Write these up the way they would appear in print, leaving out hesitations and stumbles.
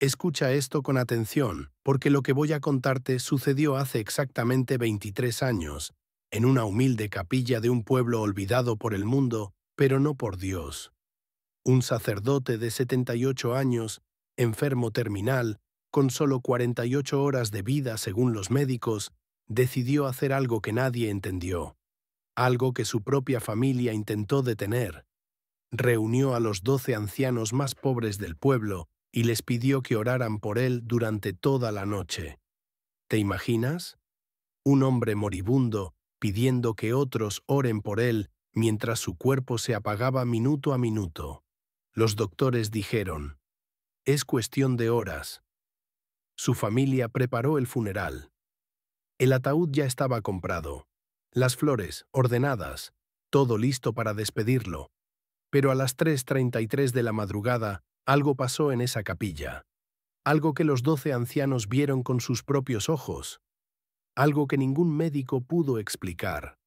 Escucha esto con atención, porque lo que voy a contarte sucedió hace exactamente 23 años, en una humilde capilla de un pueblo olvidado por el mundo, pero no por Dios. Un sacerdote de 78 años, enfermo terminal, con solo 48 horas de vida según los médicos, decidió hacer algo que nadie entendió, algo que su propia familia intentó detener. Reunió a los 12 ancianos más pobres del pueblo y les pidió que oraran por él durante toda la noche. ¿Te imaginas? Un hombre moribundo pidiendo que otros oren por él mientras su cuerpo se apagaba minuto a minuto. Los doctores dijeron, es cuestión de horas. Su familia preparó el funeral. El ataúd ya estaba comprado, las flores ordenadas, todo listo para despedirlo. Pero a las 3:33 de la madrugada, algo pasó en esa capilla. Algo que los 12 ancianos vieron con sus propios ojos. Algo que ningún médico pudo explicar.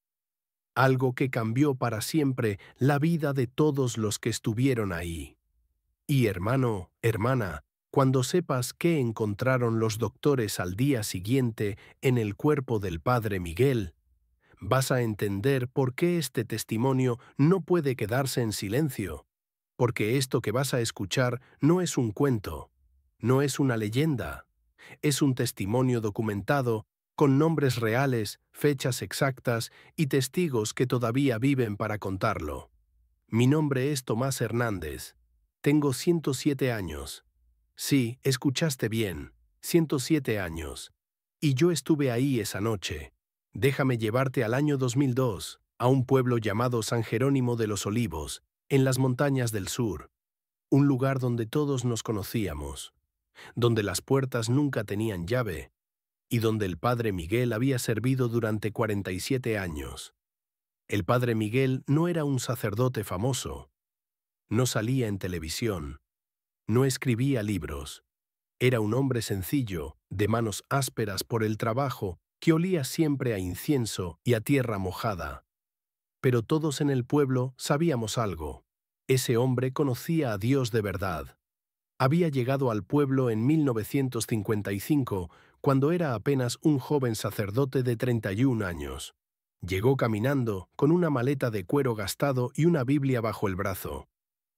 Algo que cambió para siempre la vida de todos los que estuvieron ahí. Y hermano, hermana, cuando sepas qué encontraron los doctores al día siguiente en el cuerpo del padre Miguel, vas a entender por qué este testimonio no puede quedarse en silencio, porque esto que vas a escuchar no es un cuento, no es una leyenda, es un testimonio documentado con nombres reales, fechas exactas y testigos que todavía viven para contarlo. Mi nombre es Tomás Hernández. Tengo 107 años. Sí, escuchaste bien, 107 años. Y yo estuve ahí esa noche. Déjame llevarte al año 2002, a un pueblo llamado San Jerónimo de los Olivos, en las montañas del sur. Un lugar donde todos nos conocíamos, donde las puertas nunca tenían llave, y donde el padre Miguel había servido durante 47 años. El padre Miguel no era un sacerdote famoso. No salía en televisión. No escribía libros. Era un hombre sencillo, de manos ásperas por el trabajo, que olía siempre a incienso y a tierra mojada. Pero todos en el pueblo sabíamos algo. Ese hombre conocía a Dios de verdad. Había llegado al pueblo en 1955, cuando era apenas un joven sacerdote de 31 años. Llegó caminando, con una maleta de cuero gastado y una Biblia bajo el brazo.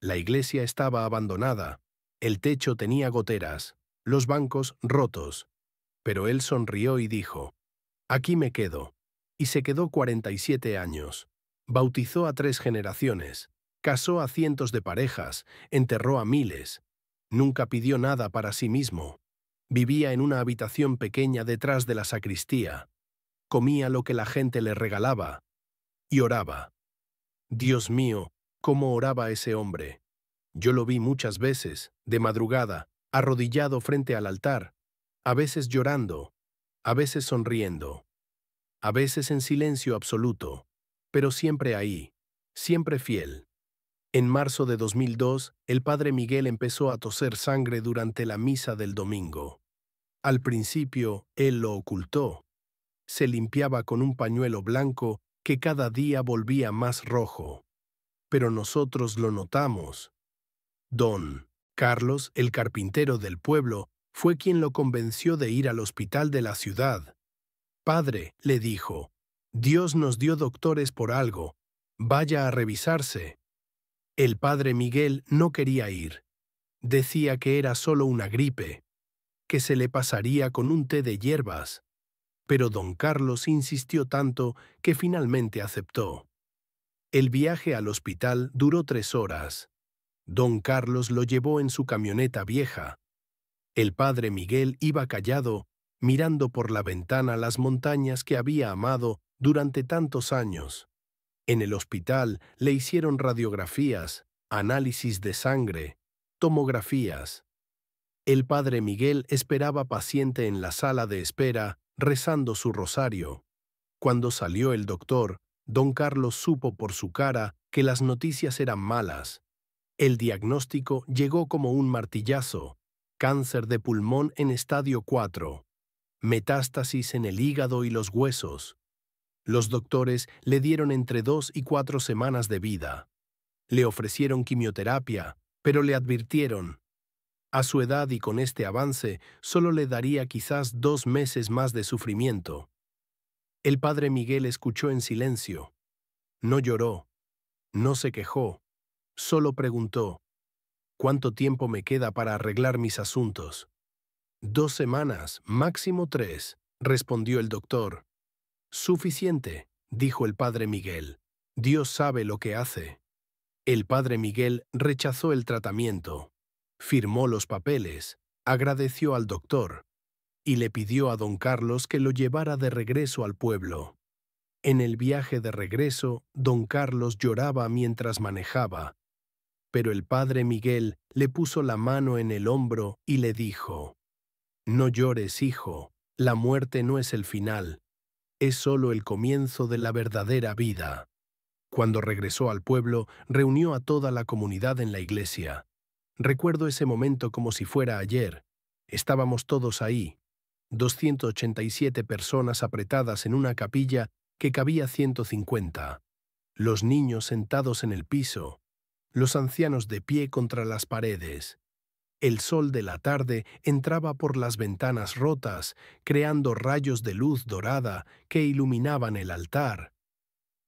La iglesia estaba abandonada. El techo tenía goteras, los bancos rotos. Pero él sonrió y dijo, «Aquí me quedo». Y se quedó 47 años. Bautizó a 3 generaciones, casó a cientos de parejas, enterró a miles. Nunca pidió nada para sí mismo. Vivía en una habitación pequeña detrás de la sacristía. Comía lo que la gente le regalaba. Y oraba. Dios mío, cómo oraba ese hombre. Yo lo vi muchas veces, de madrugada, arrodillado frente al altar, a veces llorando, a veces sonriendo, a veces en silencio absoluto, pero siempre ahí, siempre fiel. En marzo de 2002, el padre Miguel empezó a toser sangre durante la misa del domingo. Al principio, él lo ocultó. Se limpiaba con un pañuelo blanco que cada día volvía más rojo. Pero nosotros lo notamos. Don Carlos, el carpintero del pueblo, fue quien lo convenció de ir al hospital de la ciudad. Padre, le dijo, Dios nos dio doctores por algo. Vaya a revisarse. El padre Miguel no quería ir. Decía que era solo una gripe, que se le pasaría con un té de hierbas. Pero don Carlos insistió tanto que finalmente aceptó. El viaje al hospital duró 3 horas. Don Carlos lo llevó en su camioneta vieja. El padre Miguel iba callado, mirando por la ventana las montañas que había amado durante tantos años. En el hospital le hicieron radiografías, análisis de sangre, tomografías. El padre Miguel esperaba paciente en la sala de espera, rezando su rosario. Cuando salió el doctor, don Carlos supo por su cara que las noticias eran malas. El diagnóstico llegó como un martillazo: cáncer de pulmón en estadio 4, metástasis en el hígado y los huesos. Los doctores le dieron entre 2 y 4 semanas de vida. Le ofrecieron quimioterapia, pero le advirtieron: A su edad y con este avance, solo le daría quizás 2 meses más de sufrimiento. El padre Miguel escuchó en silencio. No lloró, no se quejó, solo preguntó: ¿cuánto tiempo me queda para arreglar mis asuntos? 2 semanas, máximo 3, respondió el doctor. Suficiente, dijo el padre Miguel. Dios sabe lo que hace. El padre Miguel rechazó el tratamiento, firmó los papeles, agradeció al doctor y le pidió a don Carlos que lo llevara de regreso al pueblo. En el viaje de regreso, don Carlos lloraba mientras manejaba, pero el padre Miguel le puso la mano en el hombro y le dijo: «No llores, hijo, la muerte no es el final, es solo el comienzo de la verdadera vida». Cuando regresó al pueblo, reunió a toda la comunidad en la iglesia. Recuerdo ese momento como si fuera ayer. Estábamos todos ahí, 287 personas apretadas en una capilla que cabía 150. Los niños sentados en el piso, los ancianos de pie contra las paredes. El sol de la tarde entraba por las ventanas rotas, creando rayos de luz dorada que iluminaban el altar.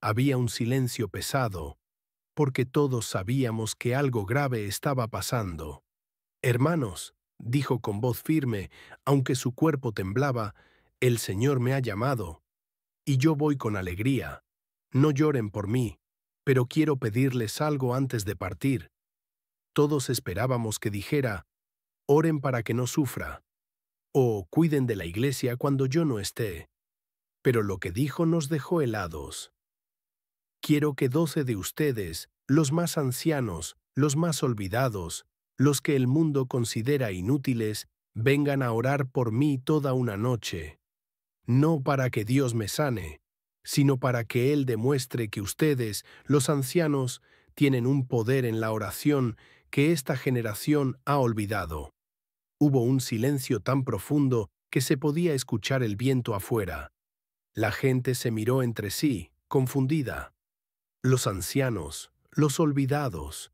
Había un silencio pesado, porque todos sabíamos que algo grave estaba pasando. «Hermanos», dijo con voz firme, aunque su cuerpo temblaba, «el Señor me ha llamado, y yo voy con alegría. No lloren por mí, pero quiero pedirles algo antes de partir». Todos esperábamos que dijera: «Oren para que no sufra», o «cuiden de la iglesia cuando yo no esté». Pero lo que dijo nos dejó helados. «Quiero que 12 de ustedes, los más ancianos, los más olvidados, los que el mundo considera inútiles, vengan a orar por mí toda una noche. No para que Dios me sane, sino para que Él demuestre que ustedes, los ancianos, tienen un poder en la oración que esta generación ha olvidado». Hubo un silencio tan profundo que se podía escuchar el viento afuera. La gente se miró entre sí, confundida. Los ancianos, los olvidados.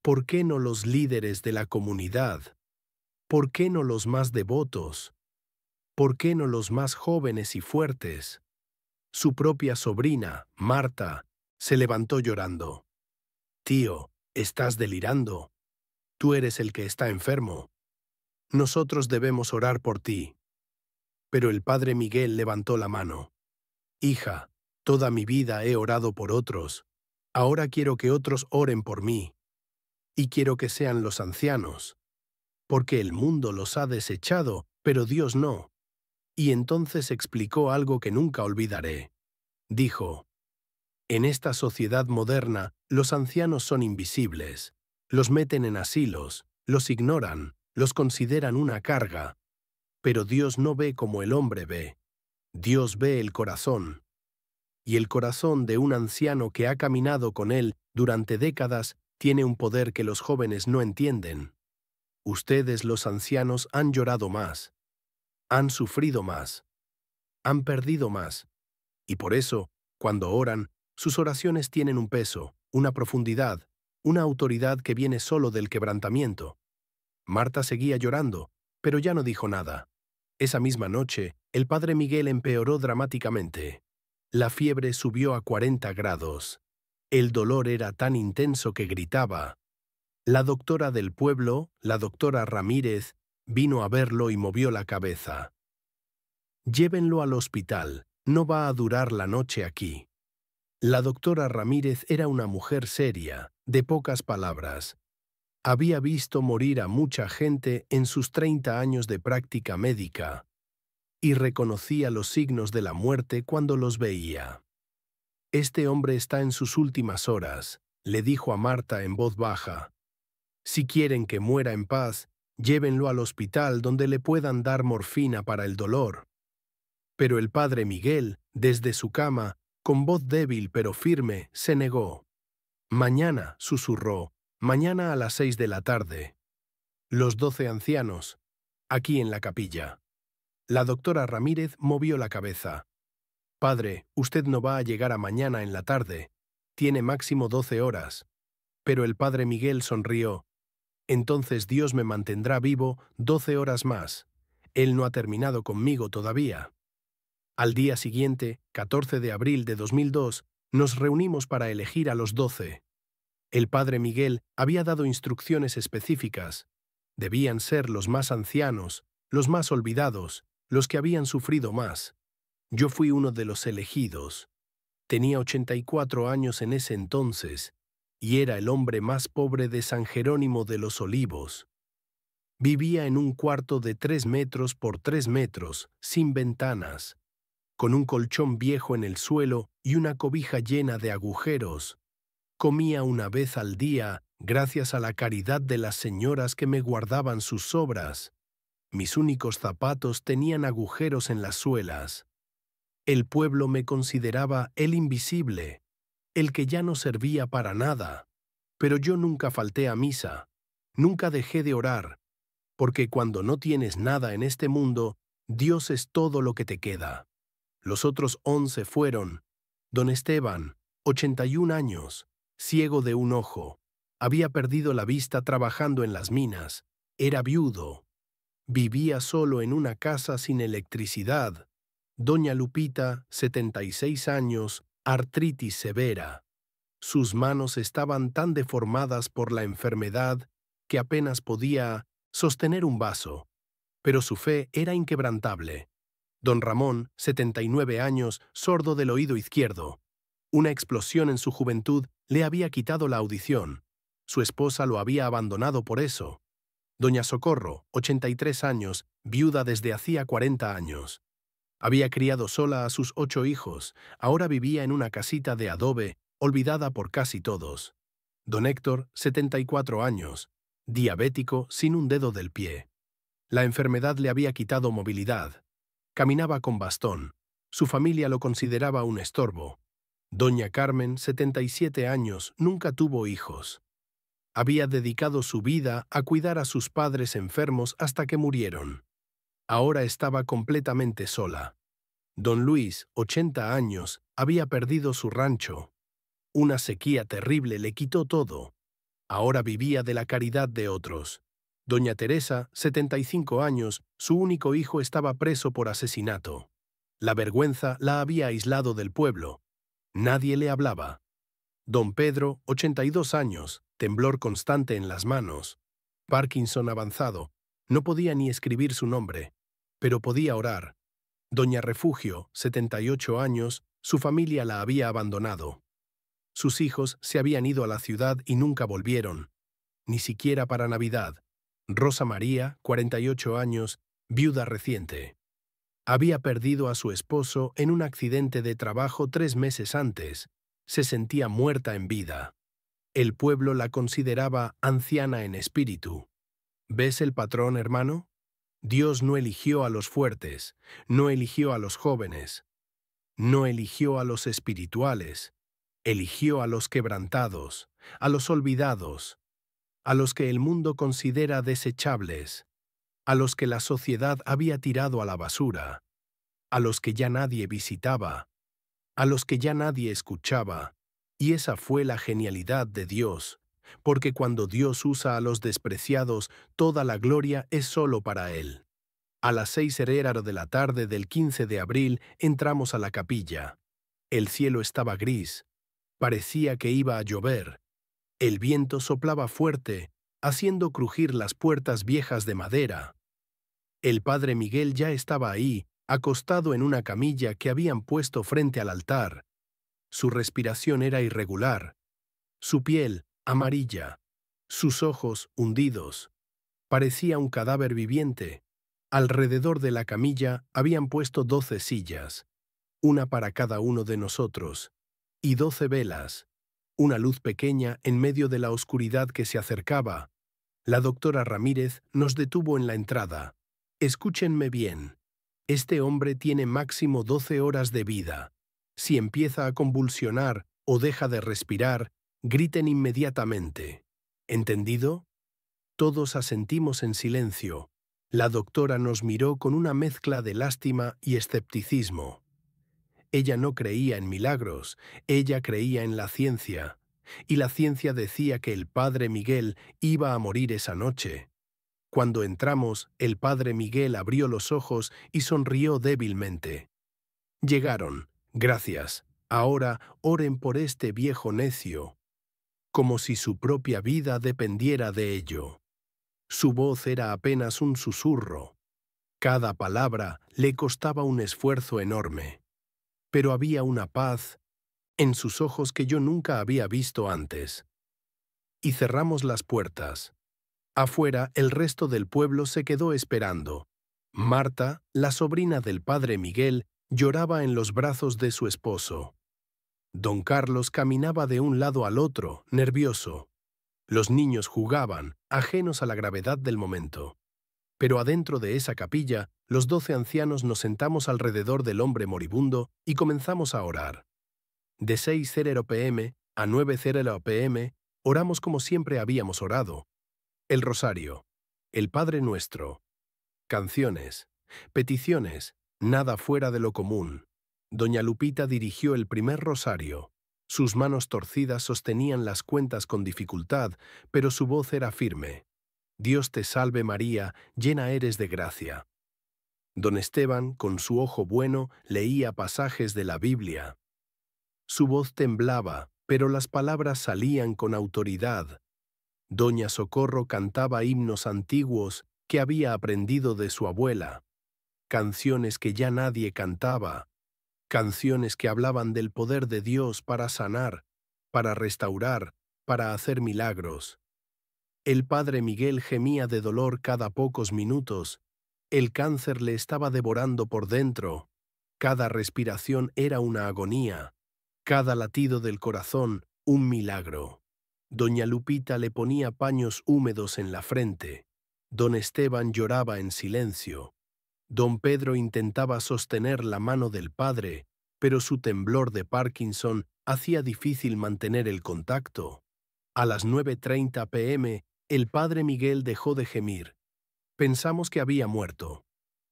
¿Por qué no los líderes de la comunidad? ¿Por qué no los más devotos? ¿Por qué no los más jóvenes y fuertes? Su propia sobrina, Marta, se levantó llorando. «Tío, estás delirando. Tú eres el que está enfermo. Nosotros debemos orar por ti». Pero el padre Miguel levantó la mano. «Hija, toda mi vida he orado por otros. Ahora quiero que otros oren por mí. Y quiero que sean los ancianos. Porque el mundo los ha desechado, pero Dios no». Y entonces explicó algo que nunca olvidaré. Dijo: «En esta sociedad moderna, los ancianos son invisibles. Los meten en asilos, los ignoran, los consideran una carga. Pero Dios no ve como el hombre ve. Dios ve el corazón. Y el corazón de un anciano que ha caminado con Él durante décadas tiene un poder que los jóvenes no entienden. Ustedes, los ancianos, han llorado más, han sufrido más, han perdido más. Y por eso, cuando oran, sus oraciones tienen un peso, una profundidad, una autoridad que viene solo del quebrantamiento». Marta seguía llorando, pero ya no dijo nada. Esa misma noche, el padre Miguel empeoró dramáticamente. La fiebre subió a 40 grados. El dolor era tan intenso que gritaba. La doctora del pueblo, la doctora Ramírez, vino a verlo y movió la cabeza. «Llévenlo al hospital, no va a durar la noche aquí». La doctora Ramírez era una mujer seria, de pocas palabras. Había visto morir a mucha gente en sus 30 años de práctica médica y reconocía los signos de la muerte cuando los veía. «Este hombre está en sus últimas horas», le dijo a Marta en voz baja. «Si quieren que muera en paz, llévenlo al hospital donde le puedan dar morfina para el dolor». Pero el padre Miguel, desde su cama, con voz débil pero firme, se negó. «Mañana», susurró, «mañana a las 6 de la tarde. Los 12 ancianos, aquí en la capilla». La doctora Ramírez movió la cabeza. «Padre, usted no va a llegar a mañana en la tarde. Tiene máximo 12 horas». Pero el padre Miguel sonrió. Entonces Dios me mantendrá vivo 12 horas más. Él no ha terminado conmigo todavía. Al día siguiente, 14 de abril de 2002, nos reunimos para elegir a los 12. El padre Miguel había dado instrucciones específicas. Debían ser los más ancianos, los más olvidados, los que habían sufrido más. Yo fui uno de los elegidos. Tenía 84 años en ese entonces, y era el hombre más pobre de San Jerónimo de los Olivos. Vivía en un cuarto de 3 metros por 3 metros, sin ventanas, con un colchón viejo en el suelo y una cobija llena de agujeros. Comía una vez al día, gracias a la caridad de las señoras que me guardaban sus sobras. Mis únicos zapatos tenían agujeros en las suelas. El pueblo me consideraba el invisible, el que ya no servía para nada. Pero yo nunca falté a misa, nunca dejé de orar, porque cuando no tienes nada en este mundo, Dios es todo lo que te queda. Los otros 11 fueron: don Esteban, 81 años, ciego de un ojo, había perdido la vista trabajando en las minas, era viudo, vivía solo en una casa sin electricidad. Doña Lupita, 76 años, artritis severa. Sus manos estaban tan deformadas por la enfermedad que apenas podía sostener un vaso, pero su fe era inquebrantable. Don Ramón, 79 años, sordo del oído izquierdo. Una explosión en su juventud le había quitado la audición. Su esposa lo había abandonado por eso. Doña Socorro, 83 años, viuda desde hacía 40 años. Había criado sola a sus 8 hijos, ahora vivía en una casita de adobe, olvidada por casi todos. Don Héctor, 74 años, diabético sin un dedo del pie. La enfermedad le había quitado movilidad. Caminaba con bastón. Su familia lo consideraba un estorbo. Doña Carmen, 77 años, nunca tuvo hijos. Había dedicado su vida a cuidar a sus padres enfermos hasta que murieron. Ahora estaba completamente sola. Don Luis, 80 años, había perdido su rancho. Una sequía terrible le quitó todo. Ahora vivía de la caridad de otros. Doña Teresa, 75 años, su único hijo estaba preso por asesinato. La vergüenza la había aislado del pueblo. Nadie le hablaba. Don Pedro, 82 años, temblor constante en las manos. Parkinson avanzado. No podía ni escribir su nombre, pero podía orar. Doña Refugio, 78 años, su familia la había abandonado. Sus hijos se habían ido a la ciudad y nunca volvieron, ni siquiera para Navidad. Rosa María, 48 años, viuda reciente. Había perdido a su esposo en un accidente de trabajo 3 meses antes. Se sentía muerta en vida. El pueblo la consideraba anciana en espíritu. ¿Ves el patrón, hermano? Dios no eligió a los fuertes, no eligió a los jóvenes, no eligió a los espirituales, eligió a los quebrantados, a los olvidados, a los que el mundo considera desechables, a los que la sociedad había tirado a la basura, a los que ya nadie visitaba, a los que ya nadie escuchaba. Y esa fue la genialidad de Dios, porque cuando Dios usa a los despreciados, toda la gloria es solo para Él. A las 6:00 de la tarde del 15 de abril entramos a la capilla. El cielo estaba gris. Parecía que iba a llover. El viento soplaba fuerte, haciendo crujir las puertas viejas de madera. El padre Miguel ya estaba ahí, acostado en una camilla que habían puesto frente al altar. Su respiración era irregular, su piel amarilla, sus ojos hundidos. Parecía un cadáver viviente. Alrededor de la camilla habían puesto 12 sillas, una para cada uno de nosotros, y 12 velas, una luz pequeña en medio de la oscuridad que se acercaba. La doctora Ramírez nos detuvo en la entrada. Escúchenme bien. Este hombre tiene máximo 12 horas de vida. Si empieza a convulsionar o deja de respirar, griten inmediatamente. ¿Entendido? Todos asentimos en silencio. La doctora nos miró con una mezcla de lástima y escepticismo. Ella no creía en milagros, ella creía en la ciencia. y la ciencia decía que el padre Miguel iba a morir esa noche. Cuando entramos, el padre Miguel abrió los ojos y sonrió débilmente. Llegaron, gracias. Ahora oren por este viejo necio, como si su propia vida dependiera de ello. Su voz era apenas un susurro. Cada palabra le costaba un esfuerzo enorme. Pero había una paz en sus ojos que yo nunca había visto antes. Y cerramos las puertas. Afuera, el resto del pueblo se quedó esperando. Marta, la sobrina del padre Miguel, lloraba en los brazos de su esposo. Don Carlos caminaba de un lado al otro, nervioso. Los niños jugaban, ajenos a la gravedad del momento. Pero adentro de esa capilla, los 12 ancianos nos sentamos alrededor del hombre moribundo y comenzamos a orar. De 6:00 p.m. a 9:00 p.m., oramos como siempre habíamos orado. El rosario, el Padre Nuestro, canciones, peticiones, nada fuera de lo común. Doña Lupita dirigió el primer rosario. Sus manos torcidas sostenían las cuentas con dificultad, pero su voz era firme. Dios te salve María, llena eres de gracia. Don Esteban, con su ojo bueno, leía pasajes de la Biblia. Su voz temblaba, pero las palabras salían con autoridad. Doña Socorro cantaba himnos antiguos que había aprendido de su abuela, canciones que ya nadie cantaba, canciones que hablaban del poder de Dios para sanar, para restaurar, para hacer milagros. El padre Miguel gemía de dolor cada pocos minutos. El cáncer le estaba devorando por dentro. Cada respiración era una agonía. Cada latido del corazón, un milagro. Doña Lupita le ponía paños húmedos en la frente. Don Esteban lloraba en silencio. Don Pedro intentaba sostener la mano del padre, pero su temblor de Parkinson hacía difícil mantener el contacto. A las 9:30 p.m., el padre Miguel dejó de gemir. Pensamos que había muerto.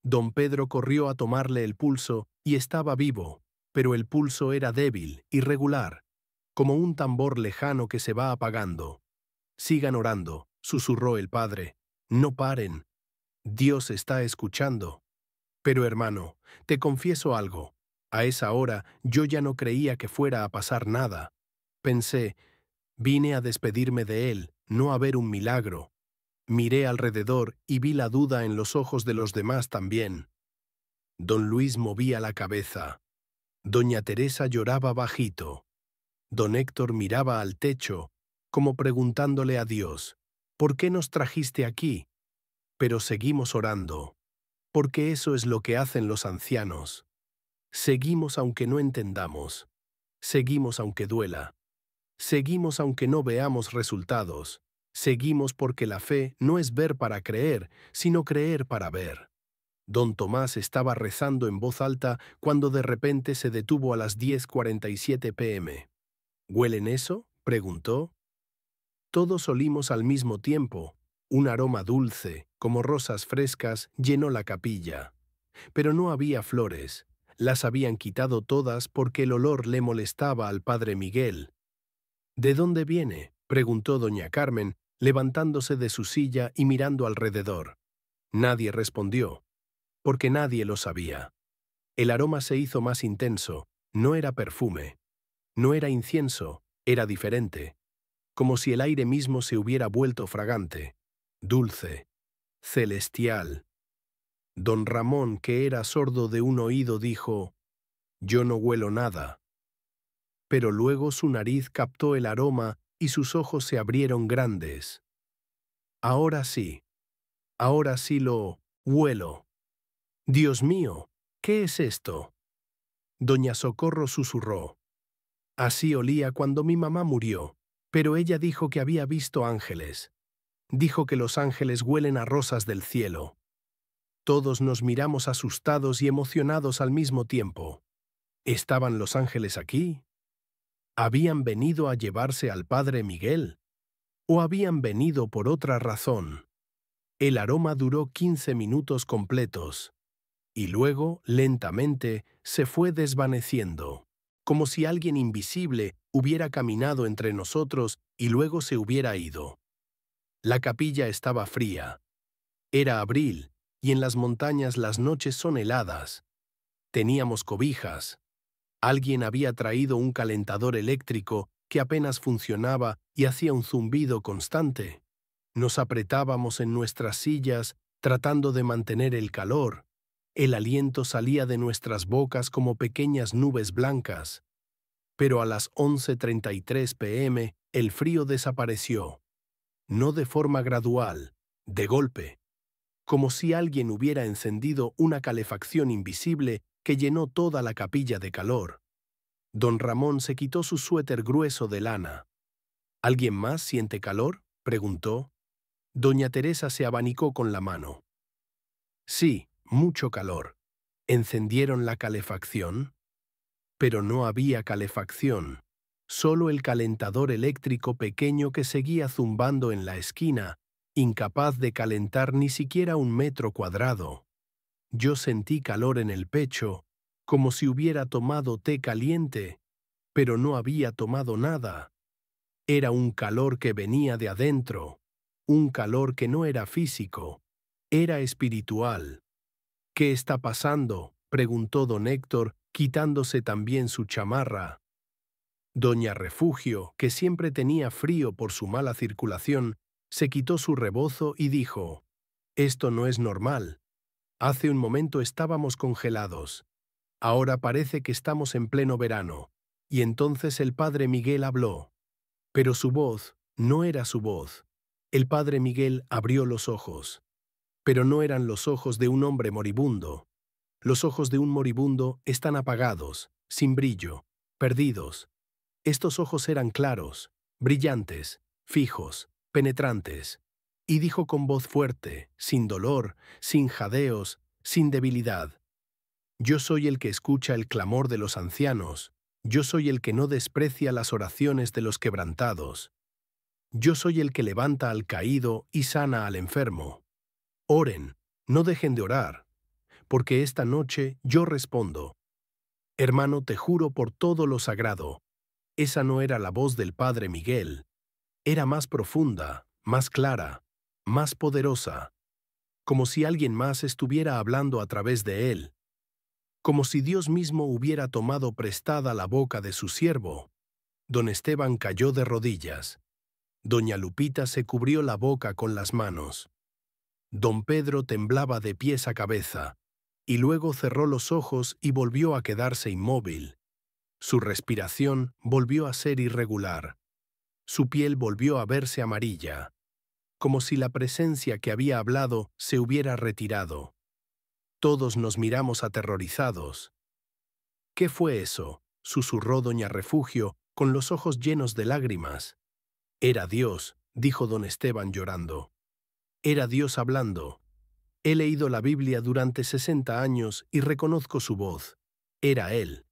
Don Pedro corrió a tomarle el pulso y estaba vivo, pero el pulso era débil, irregular, como un tambor lejano que se va apagando. Sigan orando, susurró el padre. No paren. Dios está escuchando. Pero hermano, te confieso algo. A esa hora yo ya no creía que fuera a pasar nada. Pensé, vine a despedirme de él, no a ver un milagro. Miré alrededor y vi la duda en los ojos de los demás también. Don Luis movía la cabeza. Doña Teresa lloraba bajito. Don Héctor miraba al techo, como preguntándole a Dios, ¿por qué nos trajiste aquí? Pero seguimos orando, porque eso es lo que hacen los ancianos. Seguimos aunque no entendamos. Seguimos aunque duela. Seguimos aunque no veamos resultados. Seguimos porque la fe no es ver para creer, sino creer para ver. Don Tomás estaba rezando en voz alta cuando de repente se detuvo a las 10:47 p.m. ¿Huelen eso?, preguntó. Todos olimos al mismo tiempo. Un aroma dulce, como rosas frescas, llenó la capilla. Pero no había flores. Las habían quitado todas porque el olor le molestaba al padre Miguel. ¿De dónde viene?, preguntó doña Carmen, levantándose de su silla y mirando alrededor. Nadie respondió, porque nadie lo sabía. El aroma se hizo más intenso. No era perfume. No era incienso. Era diferente. Como si el aire mismo se hubiera vuelto fragante. Dulce. Celestial. Don Ramón, que era sordo de un oído, dijo, «Yo no huelo nada». Pero luego su nariz captó el aroma y sus ojos se abrieron grandes. Ahora sí lo huelo. Dios mío, ¿qué es esto? Doña Socorro susurró. Así olía cuando mi mamá murió, pero ella dijo que había visto ángeles. Dijo que los ángeles huelen a rosas del cielo. Todos nos miramos asustados y emocionados al mismo tiempo. ¿Estaban los ángeles aquí? ¿Habían venido a llevarse al padre Miguel? ¿O habían venido por otra razón? El aroma duró 15 minutos completos, y luego, lentamente, se fue desvaneciendo. como si alguien invisible hubiera caminado entre nosotros y luego se hubiera ido. La capilla estaba fría. Era abril, y en las montañas las noches son heladas. Teníamos cobijas. Alguien había traído un calentador eléctrico que apenas funcionaba y hacía un zumbido constante. Nos apretábamos en nuestras sillas tratando de mantener el calor. El aliento salía de nuestras bocas como pequeñas nubes blancas. Pero a las 11:33 p.m. el frío desapareció. No de forma gradual, de golpe, como si alguien hubiera encendido una calefacción invisible que llenó toda la capilla de calor. Don Ramón se quitó su suéter grueso de lana. ¿Alguien más siente calor?, preguntó. Doña Teresa se abanicó con la mano. Sí, mucho calor. ¿Encendieron la calefacción? Pero no había calefacción. Solo el calentador eléctrico pequeño que seguía zumbando en la esquina, incapaz de calentar ni siquiera 1 metro cuadrado. Yo sentí calor en el pecho, como si hubiera tomado té caliente, pero no había tomado nada. Era un calor que venía de adentro, un calor que no era físico, era espiritual. ¿Qué está pasando?, preguntó don Héctor, quitándose también su chamarra. Doña Refugio, que siempre tenía frío por su mala circulación, se quitó su rebozo y dijo: «Esto no es normal. Hace un momento estábamos congelados. Ahora parece que estamos en pleno verano». Y entonces el padre Miguel habló. Pero su voz no era su voz. El padre Miguel abrió los ojos. Pero no eran los ojos de un hombre moribundo. Los ojos de un moribundo están apagados, sin brillo, perdidos. Estos ojos eran claros, brillantes, fijos, penetrantes. Y dijo con voz fuerte, sin dolor, sin jadeos, sin debilidad: «Yo soy el que escucha el clamor de los ancianos. Yo soy el que no desprecia las oraciones de los quebrantados. Yo soy el que levanta al caído y sana al enfermo. Oren, no dejen de orar, porque esta noche yo respondo». Hermano, te juro por todo lo sagrado, esa no era la voz del padre Miguel. Era más profunda, más clara, más poderosa, como si alguien más estuviera hablando a través de él, como si Dios mismo hubiera tomado prestada la boca de su siervo. Don Esteban cayó de rodillas. Doña Lupita se cubrió la boca con las manos. Don Pedro temblaba de pies a cabeza, y luego cerró los ojos y volvió a quedarse inmóvil. Su respiración volvió a ser irregular. Su piel volvió a verse amarilla, como si la presencia que había hablado se hubiera retirado. Todos nos miramos aterrorizados. «¿Qué fue eso?», susurró doña Refugio, con los ojos llenos de lágrimas. «Era Dios», dijo don Esteban llorando. «Era Dios hablando. He leído la Biblia durante 60 años y reconozco su voz. Era Él».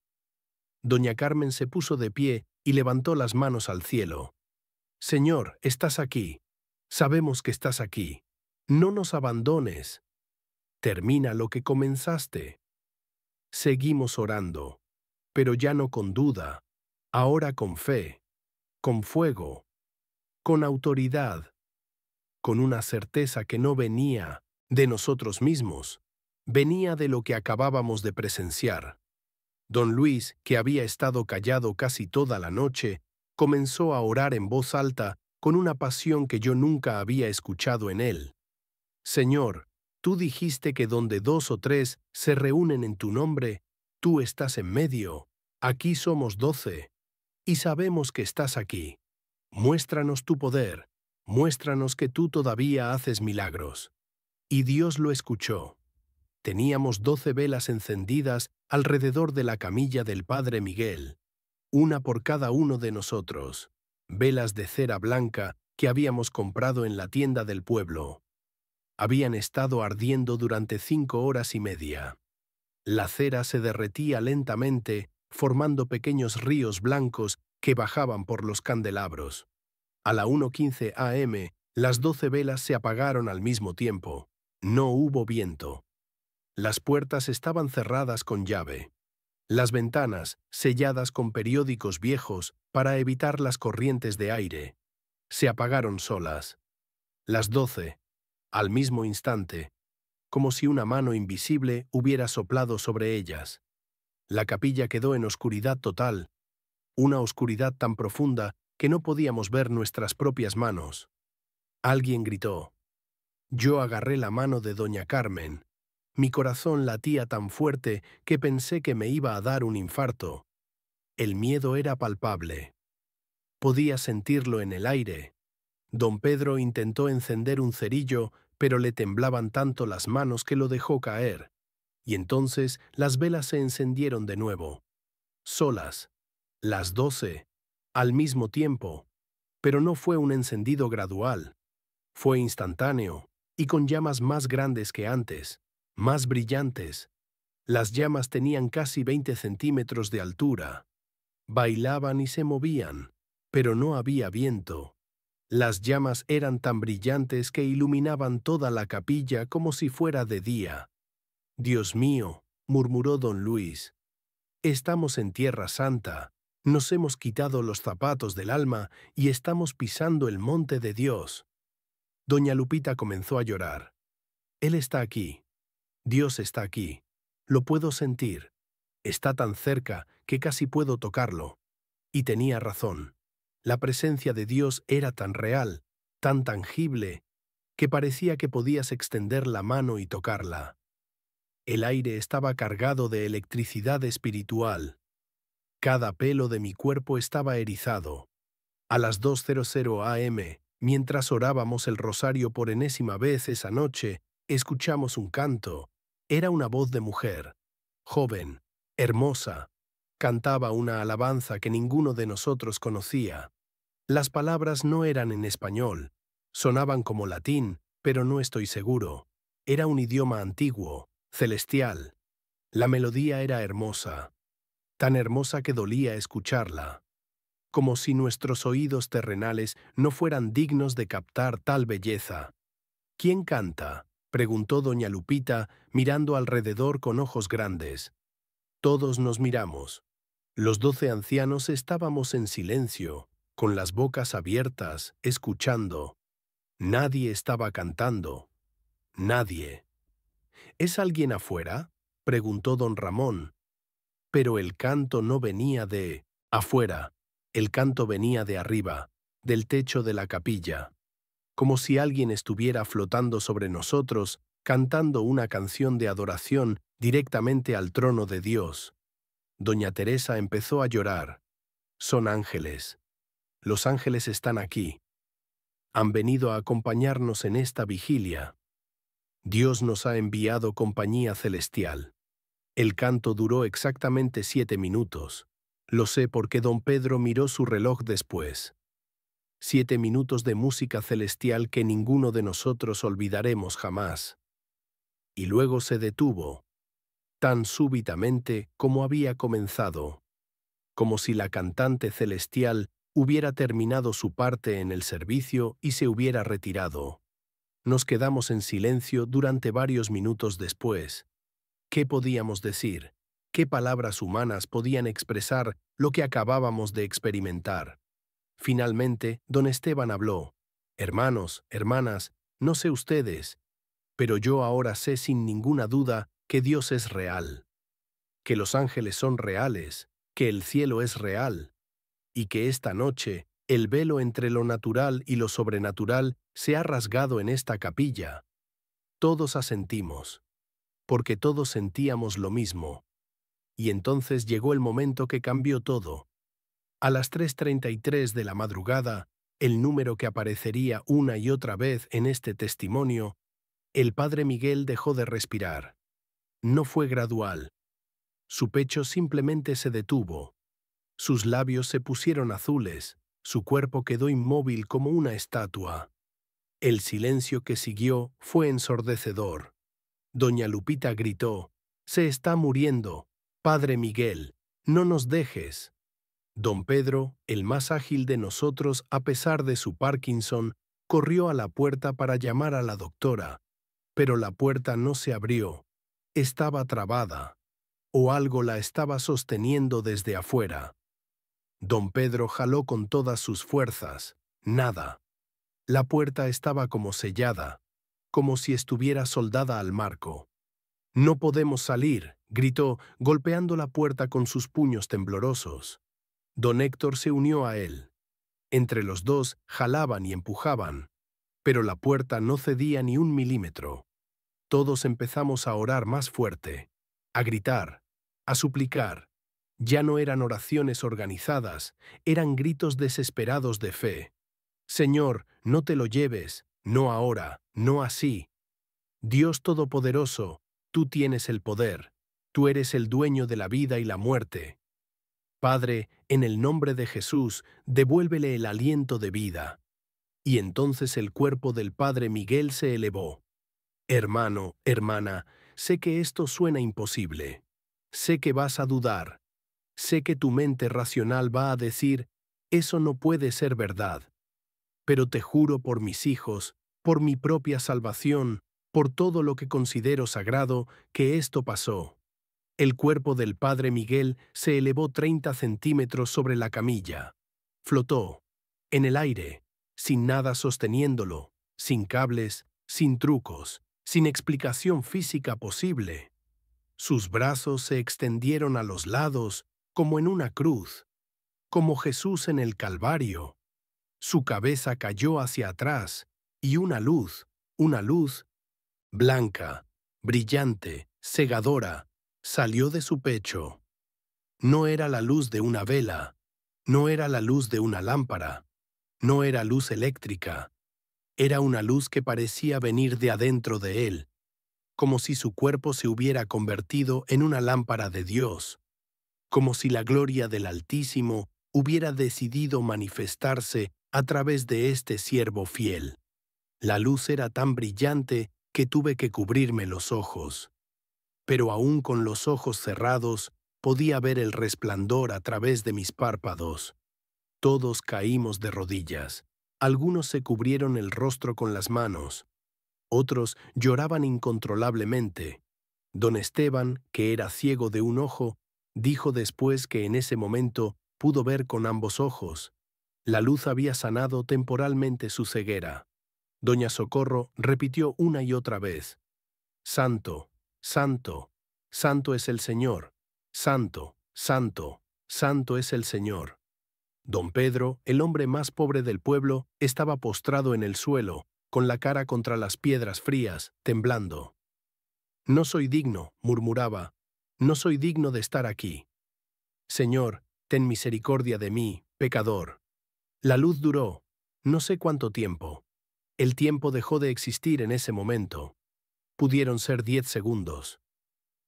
Doña Carmen se puso de pie y levantó las manos al cielo. «Señor, estás aquí. Sabemos que estás aquí. No nos abandones. Termina lo que comenzaste». Seguimos orando, pero ya no con duda, ahora con fe, con fuego, con autoridad, con una certeza que no venía de nosotros mismos, venía de lo que acabábamos de presenciar. Don Luis, que había estado callado casi toda la noche, comenzó a orar en voz alta con una pasión que yo nunca había escuchado en él. «Señor, tú dijiste que donde 2 o 3 se reúnen en tu nombre, tú estás en medio. Aquí somos 12, y sabemos que estás aquí. Muéstranos tu poder, muéstranos que tú todavía haces milagros». Y Dios lo escuchó. Teníamos 12 velas encendidas alrededor de la camilla del padre Miguel, una por cada uno de nosotros, velas de cera blanca que habíamos comprado en la tienda del pueblo. Habían estado ardiendo durante 5 horas y media. La cera se derretía lentamente, formando pequeños ríos blancos que bajaban por los candelabros. A la 1:15 a.m., las 12 velas se apagaron al mismo tiempo. No hubo viento. Las puertas estaban cerradas con llave. Las ventanas, selladas con periódicos viejos para evitar las corrientes de aire, se apagaron solas. Las 12, al mismo instante, como si una mano invisible hubiera soplado sobre ellas. La capilla quedó en oscuridad total, una oscuridad tan profunda que no podíamos ver nuestras propias manos. Alguien gritó. Yo agarré la mano de doña Carmen. Mi corazón latía tan fuerte que pensé que me iba a dar un infarto. El miedo era palpable. Podía sentirlo en el aire. Don Pedro intentó encender un cerillo, pero le temblaban tanto las manos que lo dejó caer. Y entonces las velas se encendieron de nuevo. Solas. Las 12. Al mismo tiempo. Pero no fue un encendido gradual. Fue instantáneo, y con llamas más grandes que antes, más brillantes. Las llamas tenían casi 20 centímetros de altura. Bailaban y se movían, pero no había viento. Las llamas eran tan brillantes que iluminaban toda la capilla como si fuera de día. «Dios mío», murmuró don Luis, «estamos en Tierra Santa, nos hemos quitado los zapatos del alma y estamos pisando el monte de Dios». Doña Lupita comenzó a llorar. «Él está aquí. Dios está aquí. Lo puedo sentir. Está tan cerca que casi puedo tocarlo». Y tenía razón. La presencia de Dios era tan real, tan tangible, que parecía que podías extender la mano y tocarla. El aire estaba cargado de electricidad espiritual. Cada pelo de mi cuerpo estaba erizado. A las 2:00 a.m., mientras orábamos el rosario por enésima vez esa noche, escuchamos un canto. Era una voz de mujer, joven, hermosa. Cantaba una alabanza que ninguno de nosotros conocía. Las palabras no eran en español. Sonaban como latín, pero no estoy seguro. Era un idioma antiguo, celestial. La melodía era hermosa, tan hermosa que dolía escucharla. Como si nuestros oídos terrenales no fueran dignos de captar tal belleza. «¿Quién canta?», preguntó doña Lupita, mirando alrededor con ojos grandes. Todos nos miramos. Los 12 ancianos estábamos en silencio, con las bocas abiertas, escuchando. Nadie estaba cantando. Nadie. «¿Es alguien afuera?», preguntó don Ramón. Pero el canto no venía de afuera. El canto venía de arriba, del techo de la capilla, como si alguien estuviera flotando sobre nosotros, cantando una canción de adoración directamente al trono de Dios. Doña Teresa empezó a llorar. «Son ángeles. Los ángeles están aquí. Han venido a acompañarnos en esta vigilia. Dios nos ha enviado compañía celestial». El canto duró exactamente 7 minutos. Lo sé porque don Pedro miró su reloj después. 7 minutos de música celestial que ninguno de nosotros olvidaremos jamás. Y luego se detuvo, tan súbitamente como había comenzado, como si la cantante celestial hubiera terminado su parte en el servicio y se hubiera retirado. Nos quedamos en silencio durante varios minutos después. ¿Qué podíamos decir? ¿Qué palabras humanas podían expresar lo que acabábamos de experimentar? Finalmente, don Esteban habló. «Hermanos, hermanas, no sé ustedes, pero yo ahora sé sin ninguna duda que Dios es real, que los ángeles son reales, que el cielo es real, y que esta noche el velo entre lo natural y lo sobrenatural se ha rasgado en esta capilla». Todos asentimos, porque todos sentíamos lo mismo. Y entonces llegó el momento que cambió todo. A las 3:33 de la madrugada, el número que aparecería una y otra vez en este testimonio, el padre Miguel dejó de respirar. No fue gradual. Su pecho simplemente se detuvo. Sus labios se pusieron azules, su cuerpo quedó inmóvil como una estatua. El silencio que siguió fue ensordecedor. Doña Lupita gritó: «Se está muriendo. Padre Miguel, no nos dejes». Don Pedro, el más ágil de nosotros a pesar de su Parkinson, corrió a la puerta para llamar a la doctora, pero la puerta no se abrió. Estaba trabada. o algo la estaba sosteniendo desde afuera. Don Pedro jaló con todas sus fuerzas. Nada. La puerta estaba como sellada, como si estuviera soldada al marco. «No podemos salir», gritó, golpeando la puerta con sus puños temblorosos. Don Héctor se unió a él. Entre los dos jalaban y empujaban, pero la puerta no cedía ni un milímetro. Todos empezamos a orar más fuerte, a gritar, a suplicar. Ya no eran oraciones organizadas, eran gritos desesperados de fe. «Señor, no te lo lleves, no ahora, no así. Dios Todopoderoso, tú tienes el poder, tú eres el dueño de la vida y la muerte. Padre, en el nombre de Jesús, devuélvele el aliento de vida». Y entonces el cuerpo del padre Miguel se elevó. Hermano, hermana, sé que esto suena imposible. Sé que vas a dudar. Sé que tu mente racional va a decir, eso no puede ser verdad. Pero te juro por mis hijos, por mi propia salvación, por todo lo que considero sagrado, que esto pasó. El cuerpo del padre Miguel se elevó 30 centímetros sobre la camilla. Flotó, en el aire, sin nada sosteniéndolo, sin cables, sin trucos, sin explicación física posible. Sus brazos se extendieron a los lados, como en una cruz, como Jesús en el Calvario. Su cabeza cayó hacia atrás, y una luz blanca, brillante, cegadora, salió de su pecho. No era la luz de una vela, no era la luz de una lámpara, no era luz eléctrica. Era una luz que parecía venir de adentro de él, como si su cuerpo se hubiera convertido en una lámpara de Dios, como si la gloria del Altísimo hubiera decidido manifestarse a través de este siervo fiel. La luz era tan brillante que tuve que cubrirme los ojos. Pero aún con los ojos cerrados, podía ver el resplandor a través de mis párpados. Todos caímos de rodillas. Algunos se cubrieron el rostro con las manos. Otros lloraban incontrolablemente. Don Esteban, que era ciego de un ojo, dijo después que en ese momento pudo ver con ambos ojos. La luz había sanado temporalmente su ceguera. Doña Socorro repitió una y otra vez: «Santo, santo, santo es el Señor, santo, santo, santo es el Señor». Don Pedro, el hombre más pobre del pueblo, estaba postrado en el suelo, con la cara contra las piedras frías, temblando. «No soy digno», murmuraba, «no soy digno de estar aquí. Señor, ten misericordia de mí, pecador». La luz duró, no sé cuánto tiempo. El tiempo dejó de existir en ese momento. Pudieron ser 10 segundos.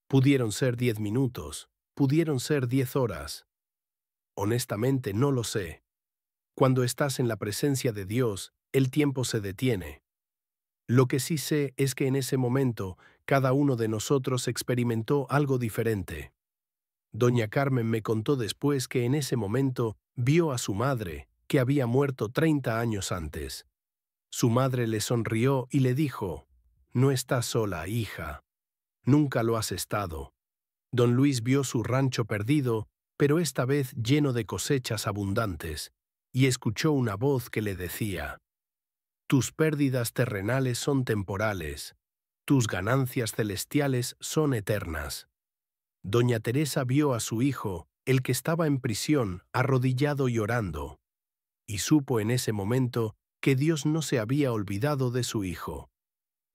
Pudieron ser 10 minutos. Pudieron ser 10 horas. Honestamente no lo sé. Cuando estás en la presencia de Dios, el tiempo se detiene. Lo que sí sé es que en ese momento cada uno de nosotros experimentó algo diferente. Doña Carmen me contó después que en ese momento vio a su madre, que había muerto 30 años antes. Su madre le sonrió y le dijo: «No estás sola, hija. Nunca lo has estado». Don Luis vio su rancho perdido, pero esta vez lleno de cosechas abundantes, y escuchó una voz que le decía: «Tus pérdidas terrenales son temporales, tus ganancias celestiales son eternas». Doña Teresa vio a su hijo, el que estaba en prisión, arrodillado y orando, y supo en ese momento que Dios no se había olvidado de su hijo,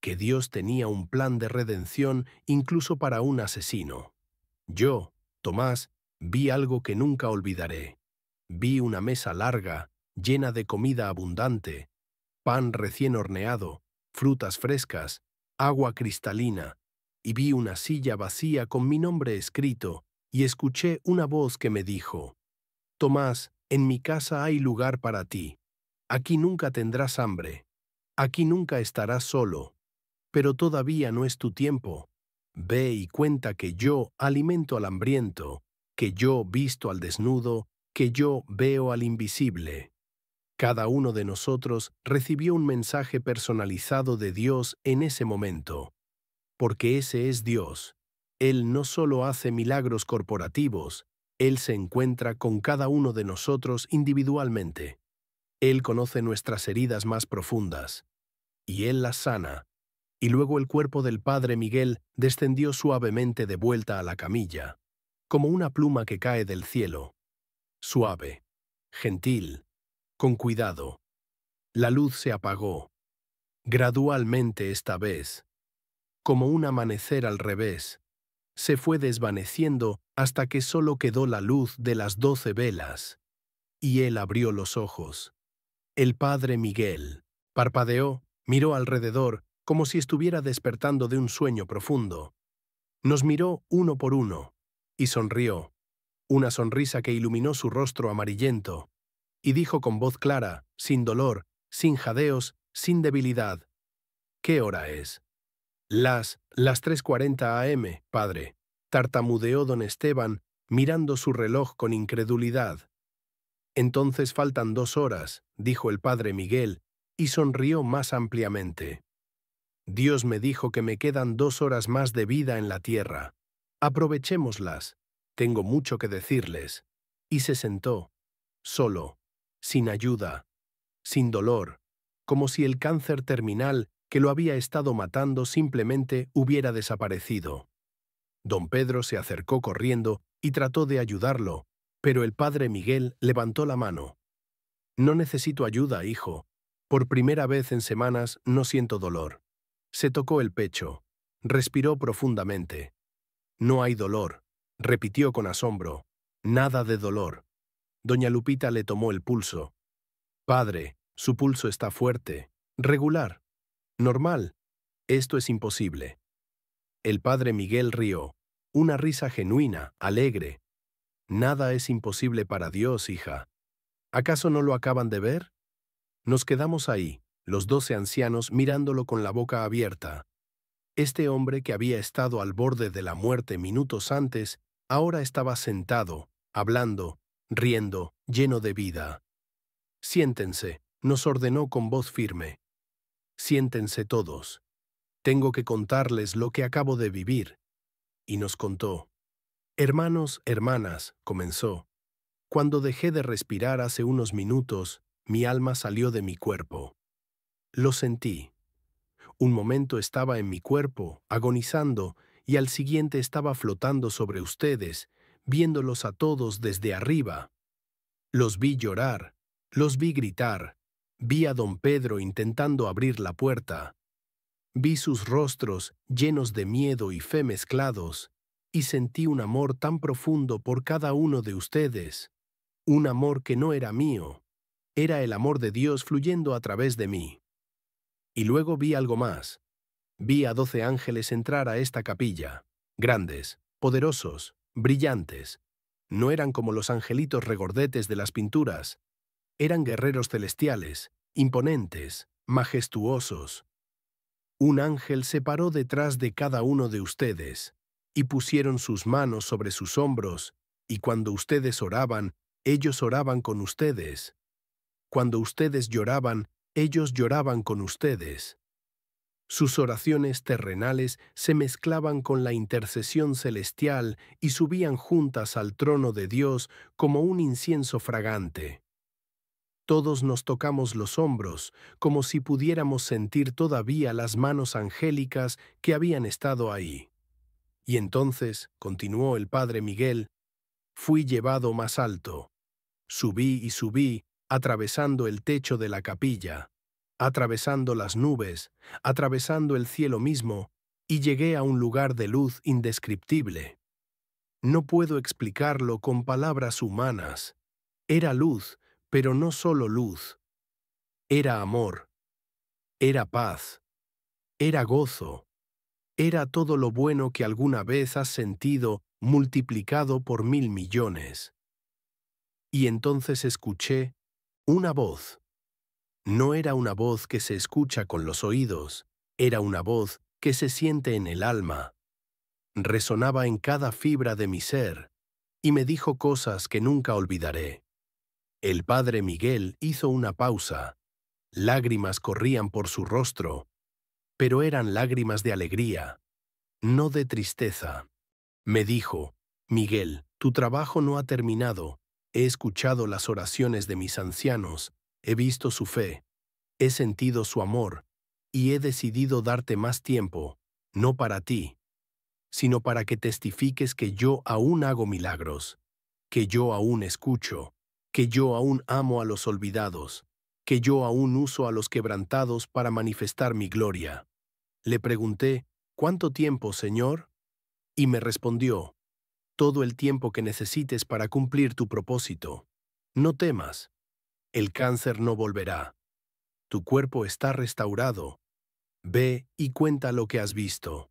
que Dios tenía un plan de redención incluso para un asesino. Yo, Tomás, vi algo que nunca olvidaré. Vi una mesa larga, llena de comida abundante, pan recién horneado, frutas frescas, agua cristalina, y vi una silla vacía con mi nombre escrito, y escuché una voz que me dijo: «Tomás, en mi casa hay lugar para ti. Aquí nunca tendrás hambre. Aquí nunca estarás solo. Pero todavía no es tu tiempo. Ve y cuenta que yo alimento al hambriento, que yo visto al desnudo, que yo veo al invisible». Cada uno de nosotros recibió un mensaje personalizado de Dios en ese momento, porque ese es Dios. Él no solo hace milagros corporativos, Él se encuentra con cada uno de nosotros individualmente. Él conoce nuestras heridas más profundas, y Él las sana. Y luego el cuerpo del Padre Miguel descendió suavemente de vuelta a la camilla, como una pluma que cae del cielo. Suave, gentil, con cuidado. La luz se apagó, gradualmente esta vez, como un amanecer al revés. Se fue desvaneciendo hasta que solo quedó la luz de las 12 velas. Y él abrió los ojos. El Padre Miguel parpadeó, miró alrededor, como si estuviera despertando de un sueño profundo. Nos miró uno por uno, y sonrió, una sonrisa que iluminó su rostro amarillento, y dijo con voz clara, sin dolor, sin jadeos, sin debilidad: ¿Qué hora es? Las 3:40 a.m., padre, tartamudeó don Esteban, mirando su reloj con incredulidad. Entonces faltan 2 horas, dijo el Padre Miguel, y sonrió más ampliamente. Dios me dijo que me quedan 2 horas más de vida en la tierra. Aprovechémoslas. Tengo mucho que decirles. Y se sentó, solo, sin ayuda, sin dolor, como si el cáncer terminal que lo había estado matando simplemente hubiera desaparecido. Don Pedro se acercó corriendo y trató de ayudarlo, pero el Padre Miguel levantó la mano. No necesito ayuda, hijo. Por primera vez en semanas no siento dolor. Se tocó el pecho. Respiró profundamente. No hay dolor, repitió con asombro. Nada de dolor. Doña Lupita le tomó el pulso. Padre, su pulso está fuerte, regular, normal. Esto es imposible. El Padre Miguel rió. Una risa genuina, alegre. Nada es imposible para Dios, hija. ¿Acaso no lo acaban de ver? Nos quedamos ahí, los 12 ancianos mirándolo con la boca abierta. Este hombre que había estado al borde de la muerte minutos antes, ahora estaba sentado, hablando, riendo, lleno de vida. Siéntense, nos ordenó con voz firme. Siéntense todos. Tengo que contarles lo que acabo de vivir. Y nos contó. Hermanos, hermanas, comenzó. Cuando dejé de respirar hace unos minutos, mi alma salió de mi cuerpo. Lo sentí. Un momento estaba en mi cuerpo, agonizando, y al siguiente estaba flotando sobre ustedes, viéndolos a todos desde arriba. Los vi llorar, los vi gritar, vi a don Pedro intentando abrir la puerta. Vi sus rostros llenos de miedo y fe mezclados, y sentí un amor tan profundo por cada uno de ustedes. Un amor que no era mío, era el amor de Dios fluyendo a través de mí. Y luego vi algo más. Vi a 12 ángeles entrar a esta capilla, grandes, poderosos, brillantes. No eran como los angelitos regordetes de las pinturas. Eran guerreros celestiales, imponentes, majestuosos. Un ángel se paró detrás de cada uno de ustedes, y pusieron sus manos sobre sus hombros, y cuando ustedes oraban, ellos oraban con ustedes. Cuando ustedes lloraban, ellos lloraban con ustedes. Sus oraciones terrenales se mezclaban con la intercesión celestial y subían juntas al trono de Dios como un incienso fragante. Todos nos tocamos los hombros, como si pudiéramos sentir todavía las manos angélicas que habían estado ahí. Y entonces, continuó el Padre Miguel, fui llevado más alto. Subí y subí, atravesando el techo de la capilla, atravesando las nubes, atravesando el cielo mismo, y llegué a un lugar de luz indescriptible. No puedo explicarlo con palabras humanas. Era luz, pero no solo luz. Era amor, era paz, era gozo, era todo lo bueno que alguna vez has sentido multiplicado por 1000 millones. Y entonces escuché una voz. No era una voz que se escucha con los oídos, era una voz que se siente en el alma. Resonaba en cada fibra de mi ser, y me dijo cosas que nunca olvidaré. El Padre Miguel hizo una pausa. Lágrimas corrían por su rostro, pero eran lágrimas de alegría, no de tristeza. Me dijo, Miguel, tu trabajo no ha terminado. He escuchado las oraciones de mis ancianos, he visto su fe, he sentido su amor, y he decidido darte más tiempo, no para ti, sino para que testifiques que yo aún hago milagros, que yo aún escucho, que yo aún amo a los olvidados, que yo aún uso a los quebrantados para manifestar mi gloria. Le pregunté, ¿cuánto tiempo, Señor? Y me respondió, todo el tiempo que necesites para cumplir tu propósito. No temas, el cáncer no volverá. Tu cuerpo está restaurado. Ve y cuenta lo que has visto.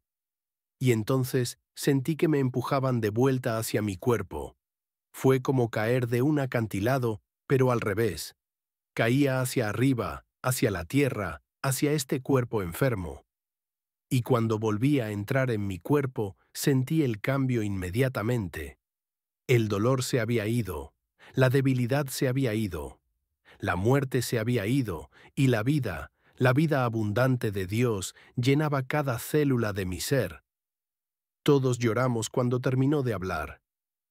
Y entonces sentí que me empujaban de vuelta hacia mi cuerpo. Fue como caer de un acantilado, pero al revés. Caía hacia arriba, hacia la tierra, hacia este cuerpo enfermo. Y cuando volví a entrar en mi cuerpo, sentí el cambio inmediatamente. El dolor se había ido, la debilidad se había ido, la muerte se había ido, y la vida abundante de Dios, llenaba cada célula de mi ser. Todos lloramos cuando terminó de hablar.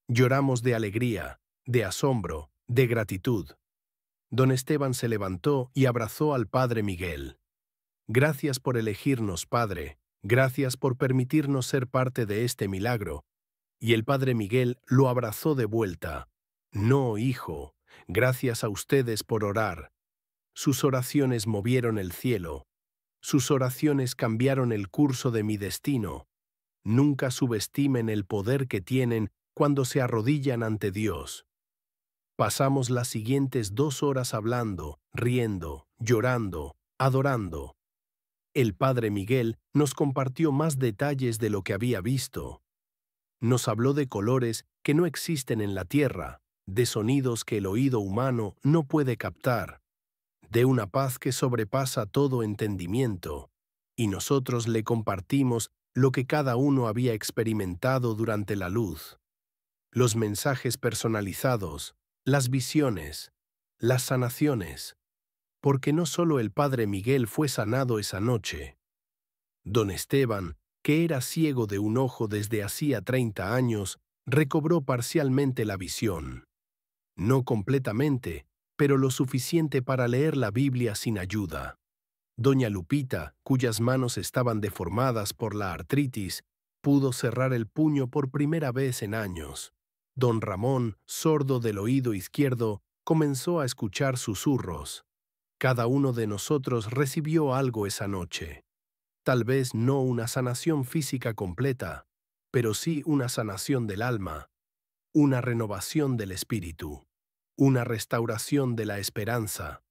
Lloramos de alegría, de asombro, de gratitud. Don Esteban se levantó y abrazó al Padre Miguel. Gracias por elegirnos, Padre, gracias por permitirnos ser parte de este milagro. Y el Padre Miguel lo abrazó de vuelta. No, hijo, gracias a ustedes por orar. Sus oraciones movieron el cielo. Sus oraciones cambiaron el curso de mi destino. Nunca subestimen el poder que tienen cuando se arrodillan ante Dios. Pasamos las siguientes 2 horas hablando, riendo, llorando, adorando. El Padre Miguel nos compartió más detalles de lo que había visto. Nos habló de colores que no existen en la tierra, de sonidos que el oído humano no puede captar, de una paz que sobrepasa todo entendimiento, y nosotros le compartimos lo que cada uno había experimentado durante la luz. Los mensajes personalizados, las visiones, las sanaciones, porque no solo el Padre Miguel fue sanado esa noche. Don Esteban, que era ciego de un ojo desde hacía 30 años, recobró parcialmente la visión. No completamente, pero lo suficiente para leer la Biblia sin ayuda. Doña Lupita, cuyas manos estaban deformadas por la artritis, pudo cerrar el puño por primera vez en años. Don Ramón, sordo del oído izquierdo, comenzó a escuchar susurros. Cada uno de nosotros recibió algo esa noche. Tal vez no una sanación física completa, pero sí una sanación del alma, una renovación del espíritu, una restauración de la esperanza.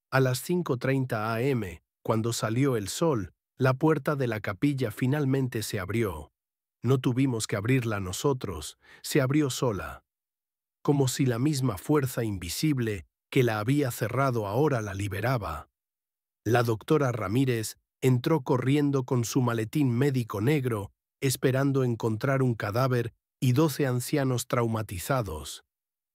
A las 5:30 am, cuando salió el sol, la puerta de la capilla finalmente se abrió. No tuvimos que abrirla nosotros, se abrió sola. Como si la misma fuerza invisible que la había cerrado ahora la liberaba. La doctora Ramírez entró corriendo con su maletín médico negro, esperando encontrar un cadáver y 12 ancianos traumatizados.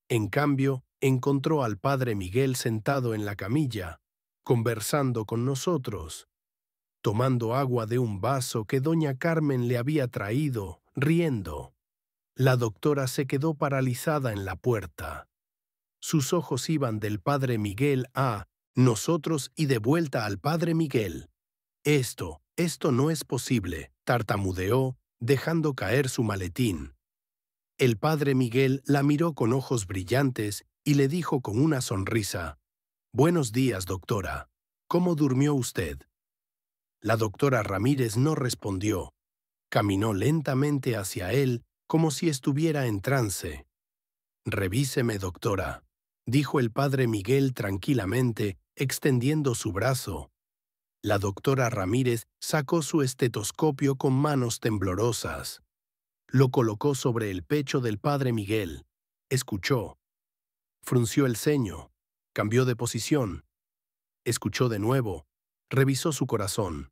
En cambio, encontró al Padre Miguel sentado en la camilla, conversando con nosotros, tomando agua de un vaso que doña Carmen le había traído, riendo. La doctora se quedó paralizada en la puerta. Sus ojos iban del Padre Miguel a nosotros y de vuelta al Padre Miguel. Esto no es posible, tartamudeó, dejando caer su maletín. El Padre Miguel la miró con ojos brillantes y le dijo con una sonrisa, «Buenos días, doctora. ¿Cómo durmió usted?» La doctora Ramírez no respondió. Caminó lentamente hacia él como si estuviera en trance. «Revíseme, doctora», dijo el Padre Miguel tranquilamente, extendiendo su brazo. La doctora Ramírez sacó su estetoscopio con manos temblorosas. Lo colocó sobre el pecho del Padre Miguel. Escuchó. Frunció el ceño. Cambió de posición. Escuchó de nuevo. Revisó su corazón.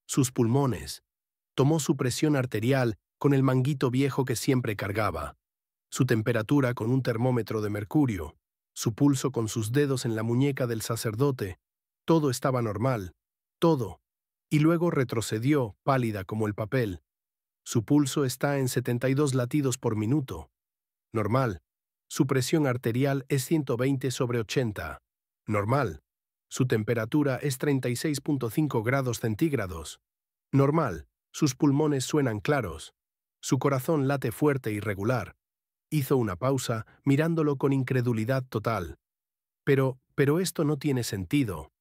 Sus pulmones. Tomó su presión arterial con el manguito viejo que siempre cargaba. Su temperatura con un termómetro de mercurio. Su pulso con sus dedos en la muñeca del sacerdote. Todo estaba normal. Todo. Y luego retrocedió, pálida como el papel. Su pulso está en 72 latidos por minuto. Normal. Su presión arterial es 120/80. Normal. Su temperatura es 36,5 grados centígrados. Normal. Sus pulmones suenan claros. Su corazón late fuerte y regular. Hizo una pausa, mirándolo con incredulidad total. Pero esto no tiene sentido.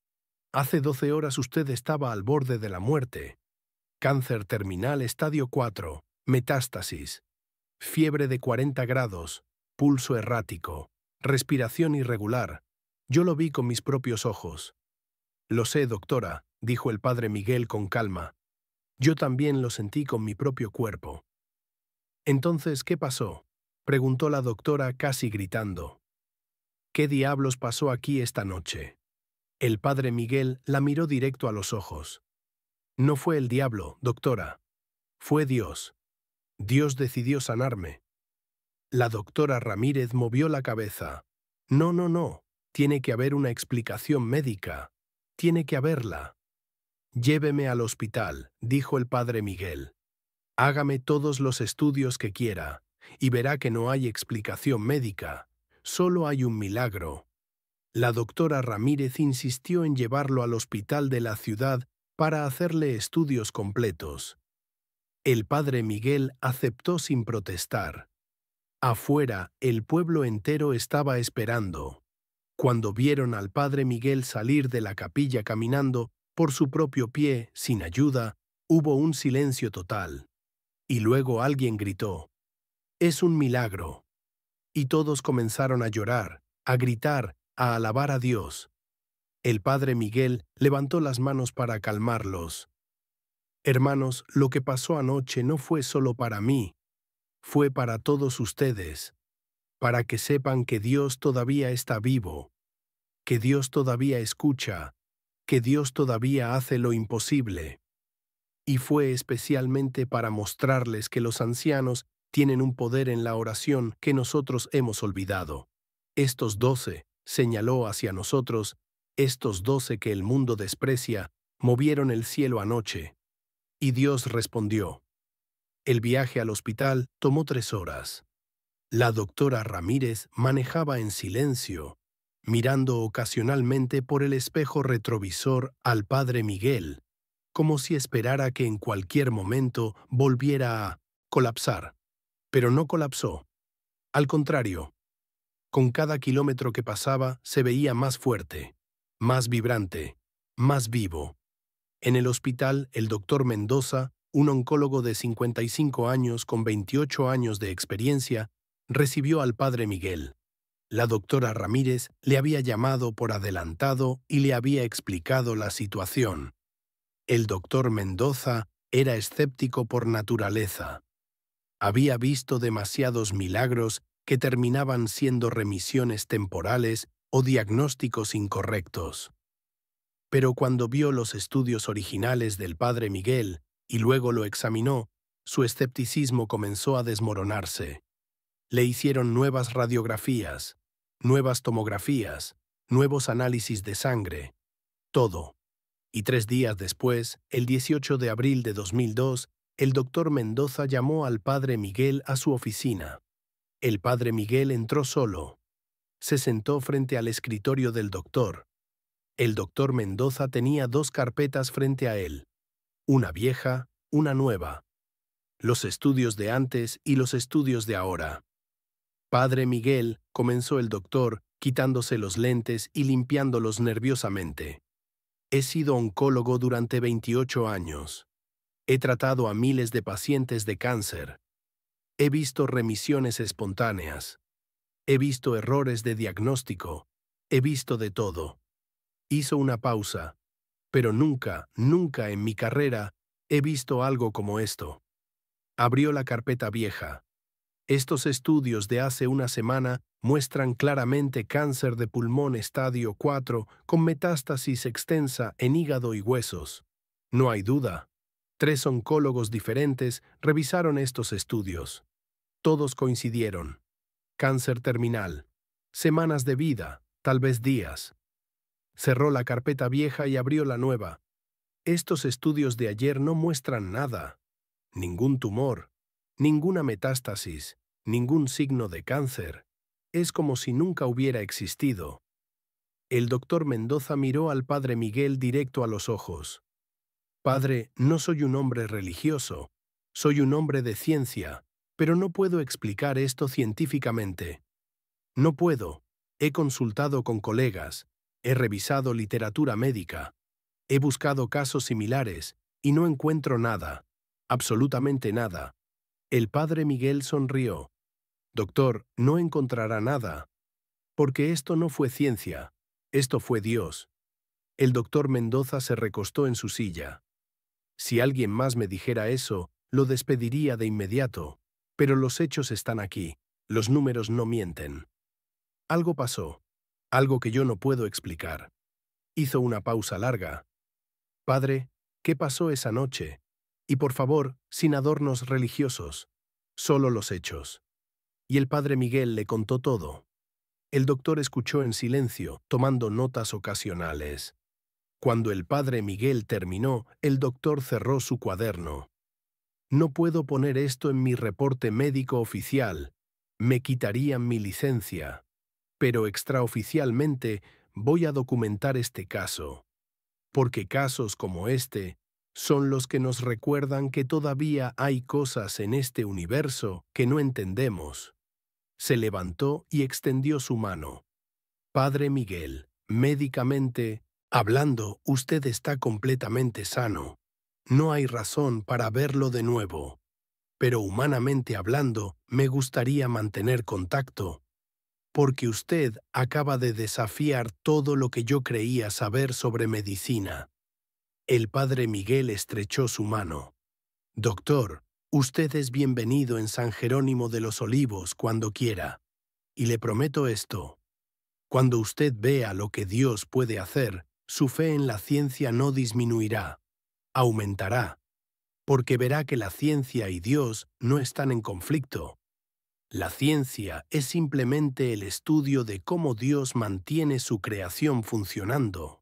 Hace 12 horas usted estaba al borde de la muerte. Cáncer terminal estadio 4, metástasis. Fiebre de 40 grados, pulso errático, respiración irregular. Yo lo vi con mis propios ojos. Lo sé, doctora, dijo el padre Miguel con calma. Yo también lo sentí con mi propio cuerpo. Entonces, ¿qué pasó? Preguntó la doctora casi gritando. ¿Qué diablos pasó aquí esta noche? El padre Miguel la miró directo a los ojos. No fue el diablo, doctora. Fue Dios. Dios decidió sanarme. La doctora Ramírez movió la cabeza. No, no, no. Tiene que haber una explicación médica. Tiene que haberla. Lléveme al hospital, dijo el padre Miguel. Hágame todos los estudios que quiera, y verá que no hay explicación médica. Solo hay un milagro. La doctora Ramírez insistió en llevarlo al hospital de la ciudad para hacerle estudios completos. El padre Miguel aceptó sin protestar. Afuera, el pueblo entero estaba esperando. Cuando vieron al padre Miguel salir de la capilla caminando por su propio pie, sin ayuda, hubo un silencio total. Y luego alguien gritó: «¡Es un milagro!». Y todos comenzaron a llorar, a gritar, a alabar a Dios. El padre Miguel levantó las manos para calmarlos. Hermanos, lo que pasó anoche no fue solo para mí, fue para todos ustedes, para que sepan que Dios todavía está vivo, que Dios todavía escucha, que Dios todavía hace lo imposible. Y fue especialmente para mostrarles que los ancianos tienen un poder en la oración que nosotros hemos olvidado. Estos 12, señaló hacia nosotros, estos 12 que el mundo desprecia, movieron el cielo anoche. Y Dios respondió. El viaje al hospital tomó 3 horas. La doctora Ramírez manejaba en silencio, mirando ocasionalmente por el espejo retrovisor al padre Miguel, como si esperara que en cualquier momento volviera a colapsar. Pero no colapsó. Al contrario, con cada kilómetro que pasaba se veía más fuerte, más vibrante, más vivo. En el hospital, el doctor Mendoza, un oncólogo de 55 años con 28 años de experiencia, recibió al padre Miguel. La doctora Ramírez le había llamado por adelantado y le había explicado la situación. El doctor Mendoza era escéptico por naturaleza. Había visto demasiados milagros que terminaban siendo remisiones temporales o diagnósticos incorrectos. Pero cuando vio los estudios originales del padre Miguel y luego lo examinó, su escepticismo comenzó a desmoronarse. Le hicieron nuevas radiografías, nuevas tomografías, nuevos análisis de sangre, todo. Y 3 días después, el 18 de abril de 2002, el doctor Mendoza llamó al padre Miguel a su oficina. El padre Miguel entró solo. Se sentó frente al escritorio del doctor. El doctor Mendoza tenía 2 carpetas frente a él, una vieja, una nueva. Los estudios de antes y los estudios de ahora. Padre Miguel, comenzó el doctor, quitándose los lentes y limpiándolos nerviosamente. He sido oncólogo durante 28 años. He tratado a miles de pacientes de cáncer. He visto remisiones espontáneas. He visto errores de diagnóstico. He visto de todo. Hizo una pausa. Pero nunca, nunca en mi carrera he visto algo como esto. Abrió la carpeta vieja. Estos estudios de hace una semana muestran claramente cáncer de pulmón estadio 4 con metástasis extensa en hígado y huesos. No hay duda. 3 oncólogos diferentes revisaron estos estudios. Todos coincidieron. Cáncer terminal. Semanas de vida, tal vez días. Cerró la carpeta vieja y abrió la nueva. Estos estudios de ayer no muestran nada. ningún tumor, ninguna metástasis, ningún signo de cáncer. Es como si nunca hubiera existido. El doctor Mendoza miró al padre Miguel directo a los ojos. Padre, no soy un hombre religioso, soy un hombre de ciencia, pero no puedo explicar esto científicamente. No puedo. He consultado con colegas, he revisado literatura médica, he buscado casos similares y no encuentro nada, absolutamente nada. El padre Miguel sonrió. Doctor, no encontrará nada, porque esto no fue ciencia, esto fue Dios. El doctor Mendoza se recostó en su silla. Si alguien más me dijera eso, lo despediría de inmediato, pero los hechos están aquí, los números no mienten. Algo pasó, algo que yo no puedo explicar. Hizo una pausa larga. Padre, ¿qué pasó esa noche? Y por favor, sin adornos religiosos, solo los hechos. Y el padre Miguel le contó todo. El doctor escuchó en silencio, tomando notas ocasionales. Cuando el padre Miguel terminó, el doctor cerró su cuaderno. No puedo poner esto en mi reporte médico oficial. Me quitarían mi licencia. Pero extraoficialmente voy a documentar este caso. Porque casos como este son los que nos recuerdan que todavía hay cosas en este universo que no entendemos. Se levantó y extendió su mano. Padre Miguel, médicamente hablando, usted está completamente sano. No hay razón para verlo de nuevo. Pero humanamente hablando, me gustaría mantener contacto, porque usted acaba de desafiar todo lo que yo creía saber sobre medicina. El padre Miguel estrechó su mano. Doctor, usted es bienvenido en San Jerónimo de los Olivos cuando quiera. Y le prometo esto. Cuando usted vea lo que Dios puede hacer, su fe en la ciencia no disminuirá, aumentará, porque verá que la ciencia y Dios no están en conflicto. La ciencia es simplemente el estudio de cómo Dios mantiene su creación funcionando.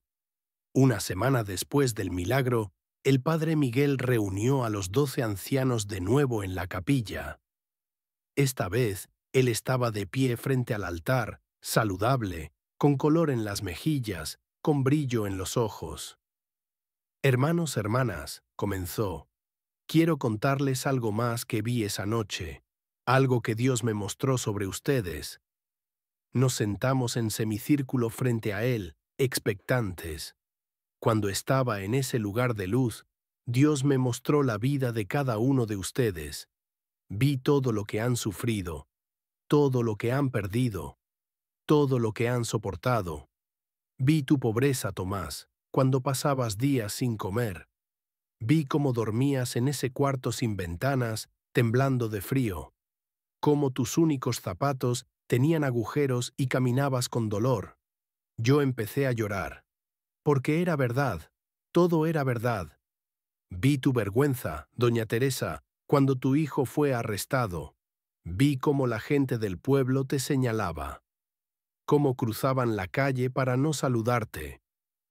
Una semana después del milagro, el padre Miguel reunió a los 12 ancianos de nuevo en la capilla. Esta vez, él estaba de pie frente al altar, saludable, con color en las mejillas, con brillo en los ojos. Hermanos, hermanas, comenzó, quiero contarles algo más que vi esa noche, algo que Dios me mostró sobre ustedes. Nos sentamos en semicírculo frente a él, expectantes. Cuando estaba en ese lugar de luz, Dios me mostró la vida de cada uno de ustedes. Vi todo lo que han sufrido, todo lo que han perdido, todo lo que han soportado. Vi tu pobreza, Tomás, cuando pasabas días sin comer. Vi cómo dormías en ese cuarto sin ventanas, temblando de frío. Cómo tus únicos zapatos tenían agujeros y caminabas con dolor. Yo empecé a llorar. Porque era verdad, todo era verdad. Vi tu vergüenza, doña Teresa, cuando tu hijo fue arrestado. Vi cómo la gente del pueblo te señalaba. Cómo cruzaban la calle para no saludarte.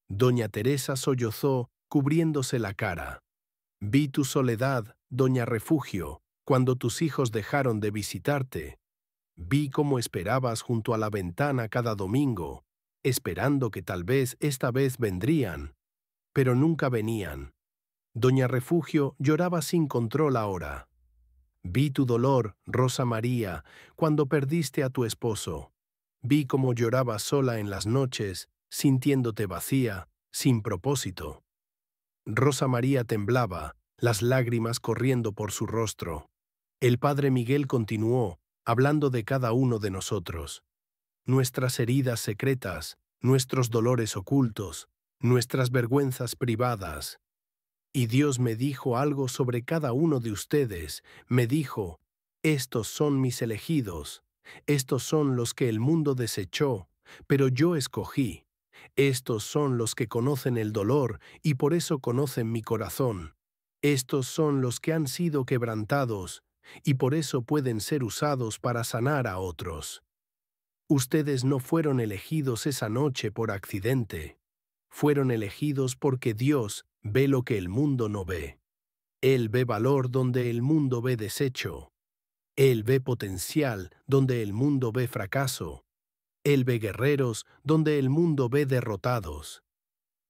Doña Teresa sollozó, cubriéndose la cara. Vi tu soledad, doña Refugio, cuando tus hijos dejaron de visitarte. Vi cómo esperabas junto a la ventana cada domingo, esperando que tal vez esta vez vendrían, pero nunca venían. Doña Refugio lloraba sin control ahora. Vi tu dolor, Rosa María, cuando perdiste a tu esposo. Vi cómo llorabas sola en las noches, sintiéndote vacía, sin propósito. Rosa María temblaba, las lágrimas corriendo por su rostro. El padre Miguel continuó, hablando de cada uno de nosotros. Nuestras heridas secretas, nuestros dolores ocultos, nuestras vergüenzas privadas. Y Dios me dijo algo sobre cada uno de ustedes. Me dijo, estos son mis elegidos, estos son los que el mundo desechó, pero yo escogí. Estos son los que conocen el dolor y por eso conocen mi corazón. Estos son los que han sido quebrantados y por eso pueden ser usados para sanar a otros. Ustedes no fueron elegidos esa noche por accidente. Fueron elegidos porque Dios ve lo que el mundo no ve. Él ve valor donde el mundo ve desecho. Él ve potencial donde el mundo ve fracaso. Él ve guerreros donde el mundo ve derrotados.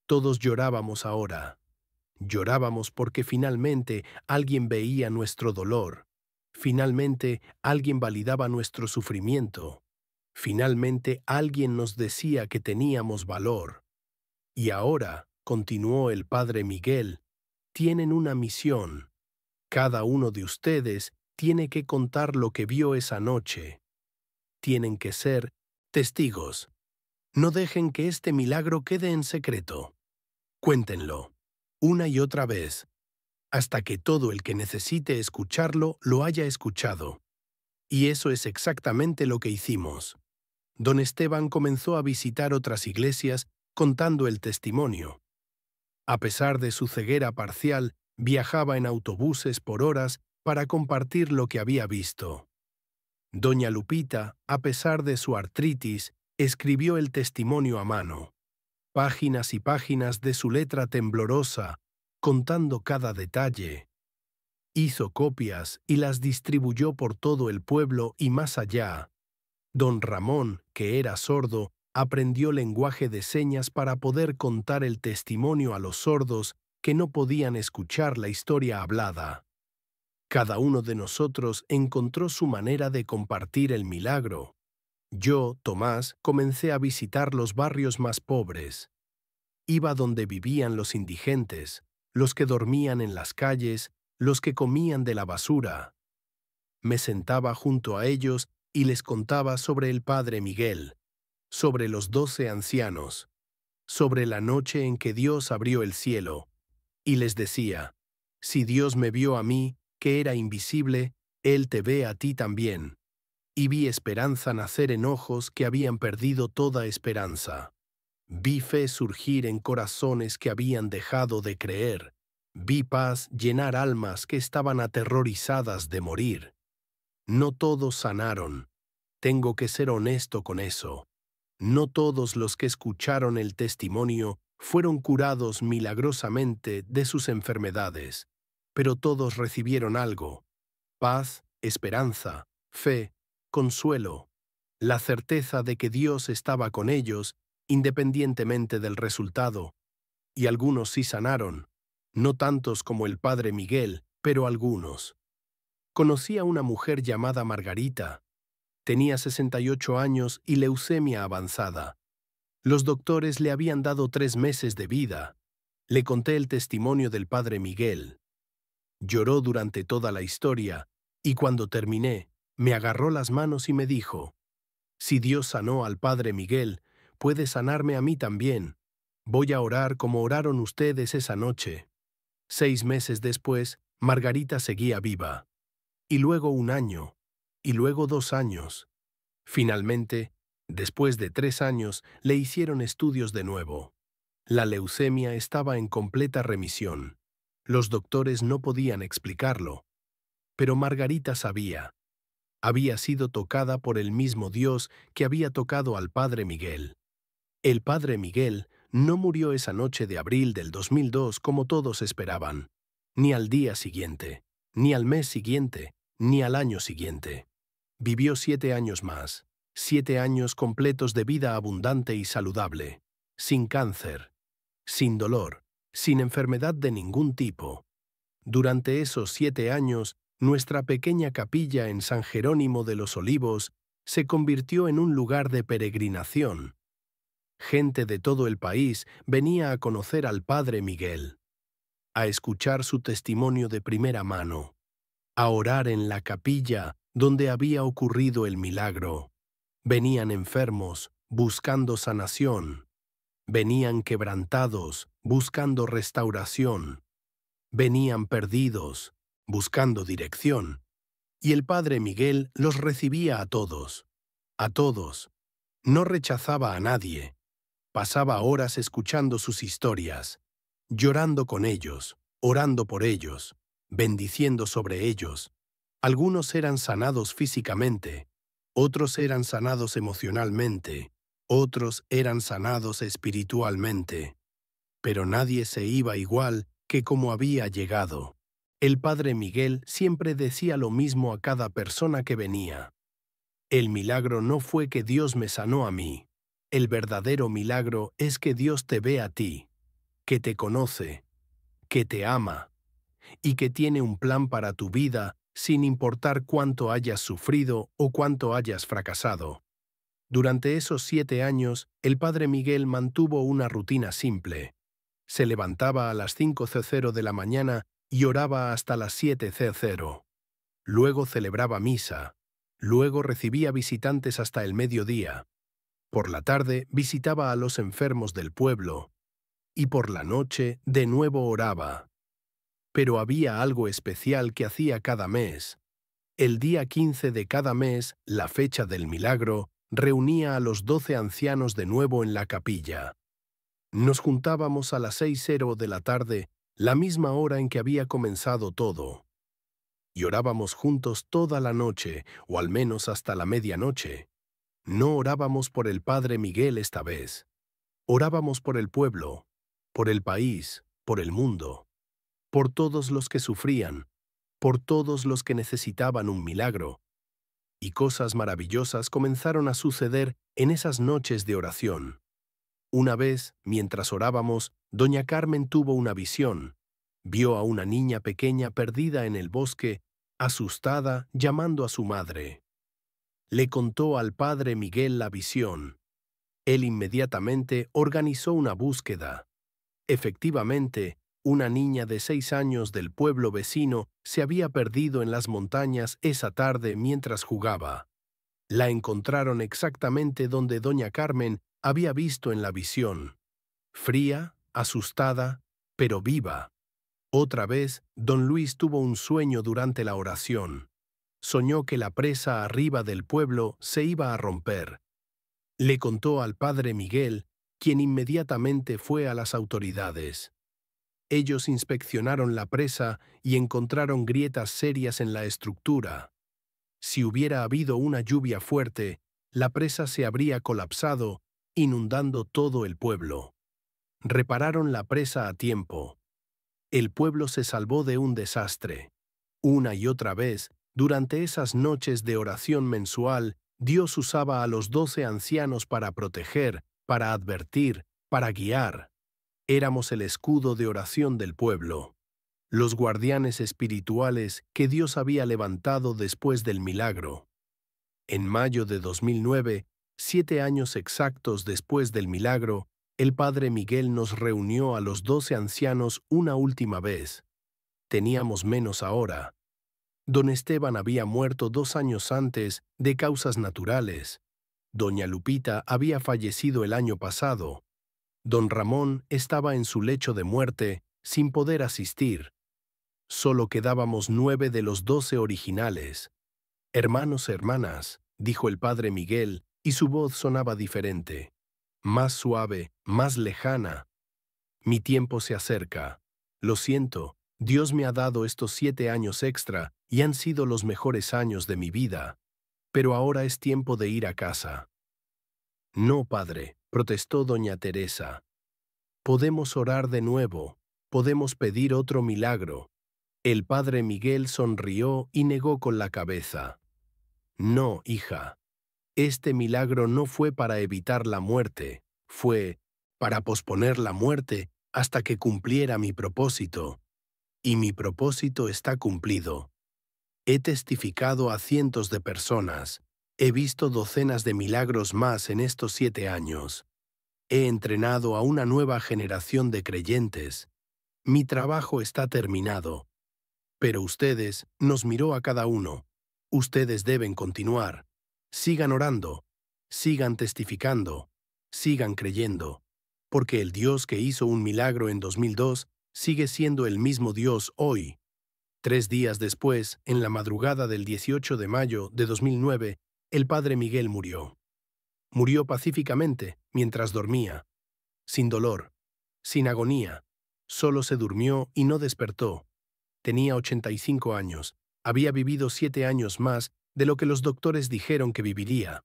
Todos llorábamos ahora. Llorábamos porque finalmente alguien veía nuestro dolor. Finalmente alguien validaba nuestro sufrimiento. Finalmente alguien nos decía que teníamos valor. Y ahora, continuó el padre Miguel, tienen una misión. Cada uno de ustedes tiene que contar lo que vio esa noche. Tienen que ser testigos. No dejen que este milagro quede en secreto. Cuéntenlo, una y otra vez, hasta que todo el que necesite escucharlo lo haya escuchado. Y eso es exactamente lo que hicimos. Don Esteban comenzó a visitar otras iglesias contando el testimonio. A pesar de su ceguera parcial, viajaba en autobuses por horas para compartir lo que había visto. Doña Lupita, a pesar de su artritis, escribió el testimonio a mano. Páginas y páginas de su letra temblorosa, contando cada detalle. Hizo copias y las distribuyó por todo el pueblo y más allá. Don Ramón, que era sordo, aprendió lenguaje de señas para poder contar el testimonio a los sordos que no podían escuchar la historia hablada. Cada uno de nosotros encontró su manera de compartir el milagro. Yo, Tomás, comencé a visitar los barrios más pobres. Iba donde vivían los indigentes, los que dormían en las calles, los que comían de la basura. Me sentaba junto a ellos y les contaba sobre el padre Miguel, sobre los 12 ancianos, sobre la noche en que Dios abrió el cielo, y les decía, si Dios me vio a mí, que era invisible, Él te ve a ti también. Y vi esperanza nacer en ojos que habían perdido toda esperanza. Vi fe surgir en corazones que habían dejado de creer. Vi paz llenar almas que estaban aterrorizadas de morir. No todos sanaron. Tengo que ser honesto con eso. No todos los que escucharon el testimonio fueron curados milagrosamente de sus enfermedades, pero todos recibieron algo: paz, esperanza, fe, consuelo, la certeza de que Dios estaba con ellos independientemente del resultado. Y algunos sí sanaron, no tantos como el padre Miguel, pero algunos. Conocí a una mujer llamada Margarita. Tenía 68 años y leucemia avanzada. Los doctores le habían dado 3 meses de vida. Le conté el testimonio del padre Miguel. Lloró durante toda la historia, y cuando terminé, me agarró las manos y me dijo, si Dios sanó al padre Miguel, puede sanarme a mí también. Voy a orar como oraron ustedes esa noche. 6 meses después, Margarita seguía viva. Y luego 1 año, y luego 2 años. Finalmente, después de 3 años, le hicieron estudios de nuevo. La leucemia estaba en completa remisión. Los doctores no podían explicarlo. Pero Margarita sabía. Había sido tocada por el mismo Dios que había tocado al padre Miguel. El padre Miguel no murió esa noche de abril del 2002 como todos esperaban, ni al día siguiente, ni al mes siguiente, ni al año siguiente. Vivió 7 años más, 7 años completos de vida abundante y saludable, sin cáncer, sin dolor, sin enfermedad de ningún tipo. Durante esos 7 años, nuestra pequeña capilla en San Jerónimo de los Olivos se convirtió en un lugar de peregrinación. Gente de todo el país venía a conocer al padre Miguel, a escuchar su testimonio de primera mano, a orar en la capilla donde había ocurrido el milagro. Venían enfermos, buscando sanación. Venían quebrantados, buscando restauración. Venían perdidos, buscando dirección. Y el padre Miguel los recibía a todos. A todos. No rechazaba a nadie. Pasaba horas escuchando sus historias, llorando con ellos, orando por ellos, bendiciendo sobre ellos. Algunos eran sanados físicamente, otros eran sanados emocionalmente, otros eran sanados espiritualmente. Pero nadie se iba igual que como había llegado. El padre Miguel siempre decía lo mismo a cada persona que venía. El milagro no fue que Dios me sanó a mí. El verdadero milagro es que Dios te ve a ti, que te conoce, que te ama y que tiene un plan para tu vida sin importar cuánto hayas sufrido o cuánto hayas fracasado. Durante esos 7 años, el padre Miguel mantuvo una rutina simple. Se levantaba a las 5:00 de la mañana y oraba hasta las 7:00. Luego celebraba misa. Luego recibía visitantes hasta el mediodía. Por la tarde visitaba a los enfermos del pueblo. Y por la noche de nuevo oraba. Pero había algo especial que hacía cada mes. El día 15 de cada mes, la fecha del milagro, reunía a los 12 ancianos de nuevo en la capilla. Nos juntábamos a las 6:00 de la tarde, la misma hora en que había comenzado todo. Y orábamos juntos toda la noche, o al menos hasta la medianoche. No orábamos por el padre Miguel esta vez. Orábamos por el pueblo, por el país, por el mundo, por todos los que sufrían, por todos los que necesitaban un milagro. Y cosas maravillosas comenzaron a suceder en esas noches de oración. Una vez, mientras orábamos, doña Carmen tuvo una visión. Vio a una niña pequeña perdida en el bosque, asustada, llamando a su madre. Le contó al padre Miguel la visión. Él inmediatamente organizó una búsqueda. Efectivamente, una niña de 6 años del pueblo vecino se había perdido en las montañas esa tarde mientras jugaba. La encontraron exactamente donde doña Carmen había visto en la visión. Fría, asustada, pero viva. Otra vez, don Luis tuvo un sueño durante la oración. Soñó que la presa arriba del pueblo se iba a romper. Le contó al padre Miguel, quien inmediatamente fue a las autoridades. Ellos inspeccionaron la presa y encontraron grietas serias en la estructura. Si hubiera habido una lluvia fuerte, la presa se habría colapsado, inundando todo el pueblo. Repararon la presa a tiempo. El pueblo se salvó de un desastre. Una y otra vez, durante esas noches de oración mensual, Dios usaba a los 12 ancianos para proteger, para advertir, para guiar. Éramos el escudo de oración del pueblo, los guardianes espirituales que Dios había levantado después del milagro. En mayo de 2009, 7 años exactos después del milagro, el padre Miguel nos reunió a los 12 ancianos una última vez. Teníamos menos ahora. Don Esteban había muerto 2 años antes de causas naturales. Doña Lupita había fallecido el año pasado. Don Ramón estaba en su lecho de muerte, sin poder asistir. Solo quedábamos 9 de los 12 originales. Hermanos, hermanas, dijo el padre Miguel, y su voz sonaba diferente. Más suave, más lejana. Mi tiempo se acerca. Lo siento, Dios me ha dado estos 7 años extra y han sido los mejores años de mi vida. Pero ahora es tiempo de ir a casa. No, padre, protestó doña Teresa. Podemos orar de nuevo, podemos pedir otro milagro. El padre Miguel sonrió y negó con la cabeza. No, hija. Este milagro no fue para evitar la muerte, fue para posponer la muerte hasta que cumpliera mi propósito. Y mi propósito está cumplido. He testificado a cientos de personas. He visto docenas de milagros más en estos 7 años. He entrenado a una nueva generación de creyentes. Mi trabajo está terminado. Pero ustedes, nos miró a cada uno. Ustedes deben continuar. Sigan orando. Sigan testificando. Sigan creyendo. Porque el Dios que hizo un milagro en 2002 sigue siendo el mismo Dios hoy. 3 días después, en la madrugada del 18 de mayo de 2009, el padre Miguel murió. Murió pacíficamente mientras dormía, sin dolor, sin agonía. Solo se durmió y no despertó. Tenía 85 años. Había vivido 7 años más de lo que los doctores dijeron que viviría.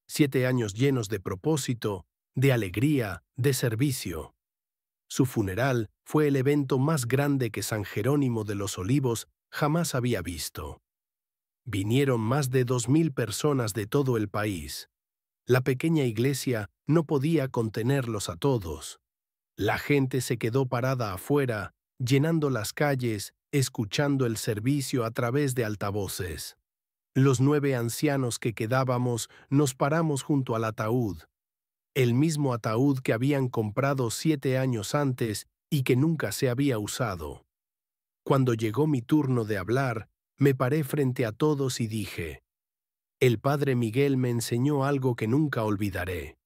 7 años llenos de propósito, de alegría, de servicio. Su funeral fue el evento más grande que San Jerónimo de los Olivos jamás había visto. Vinieron más de 2000 personas de todo el país. La pequeña iglesia no podía contenerlos a todos. La gente se quedó parada afuera, llenando las calles, escuchando el servicio a través de altavoces. Los 9 ancianos que quedábamos nos paramos junto al ataúd, el mismo ataúd que habían comprado 7 años antes y que nunca se había usado. Cuando llegó mi turno de hablar, me paré frente a todos y dije: el padre Miguel me enseñó algo que nunca olvidaré.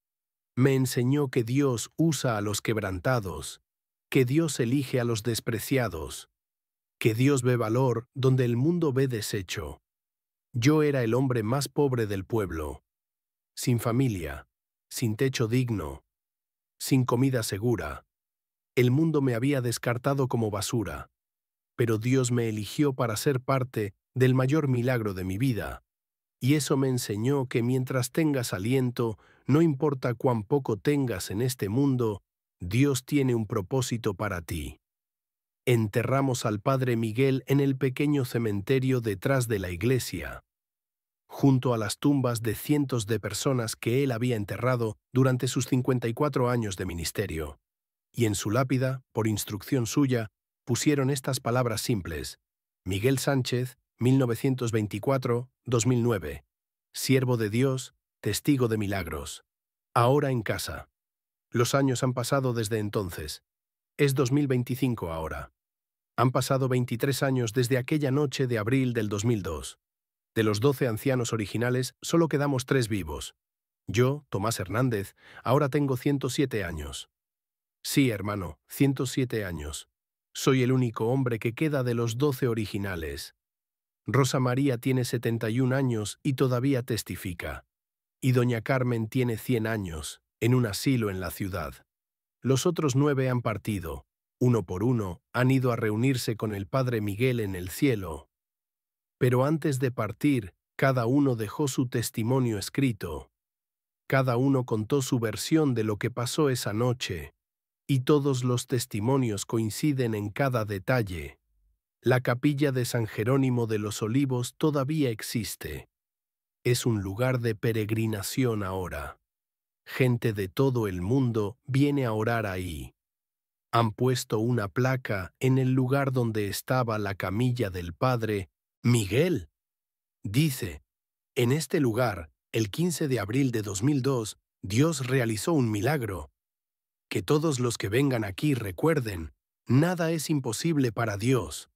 Me enseñó que Dios usa a los quebrantados, que Dios elige a los despreciados, que Dios ve valor donde el mundo ve desecho. Yo era el hombre más pobre del pueblo, sin familia, sin techo digno, sin comida segura. El mundo me había descartado como basura, pero Dios me eligió para ser parte del mayor milagro de mi vida. Y eso me enseñó que mientras tengas aliento, no importa cuán poco tengas en este mundo, Dios tiene un propósito para ti. Enterramos al padre Miguel en el pequeño cementerio detrás de la iglesia, junto a las tumbas de cientos de personas que él había enterrado durante sus 54 años de ministerio. Y en su lápida, por instrucción suya, pusieron estas palabras simples: Miguel Sánchez, 1924-2009, siervo de Dios, testigo de milagros. Ahora en casa. Los años han pasado desde entonces. Es 2025 ahora. Han pasado 23 años desde aquella noche de abril del 2002. De los 12 ancianos originales, solo quedamos 3 vivos. Yo, Tomás Hernández, ahora tengo 107 años. Sí, hermano, 107 años. Soy el único hombre que queda de los 12 originales. Rosa María tiene 71 años y todavía testifica. Y doña Carmen tiene 100 años, en un asilo en la ciudad. Los otros 9 han partido. Uno por uno, han ido a reunirse con el padre Miguel en el cielo. Pero antes de partir, cada uno dejó su testimonio escrito. Cada uno contó su versión de lo que pasó esa noche. Y todos los testimonios coinciden en cada detalle. La capilla de San Jerónimo de los Olivos todavía existe. Es un lugar de peregrinación ahora. Gente de todo el mundo viene a orar ahí. Han puesto una placa en el lugar donde estaba la camilla del padre Miguel. Dice: en este lugar, el 15 de abril de 2002, Dios realizó un milagro. Que todos los que vengan aquí recuerden, nada es imposible para Dios.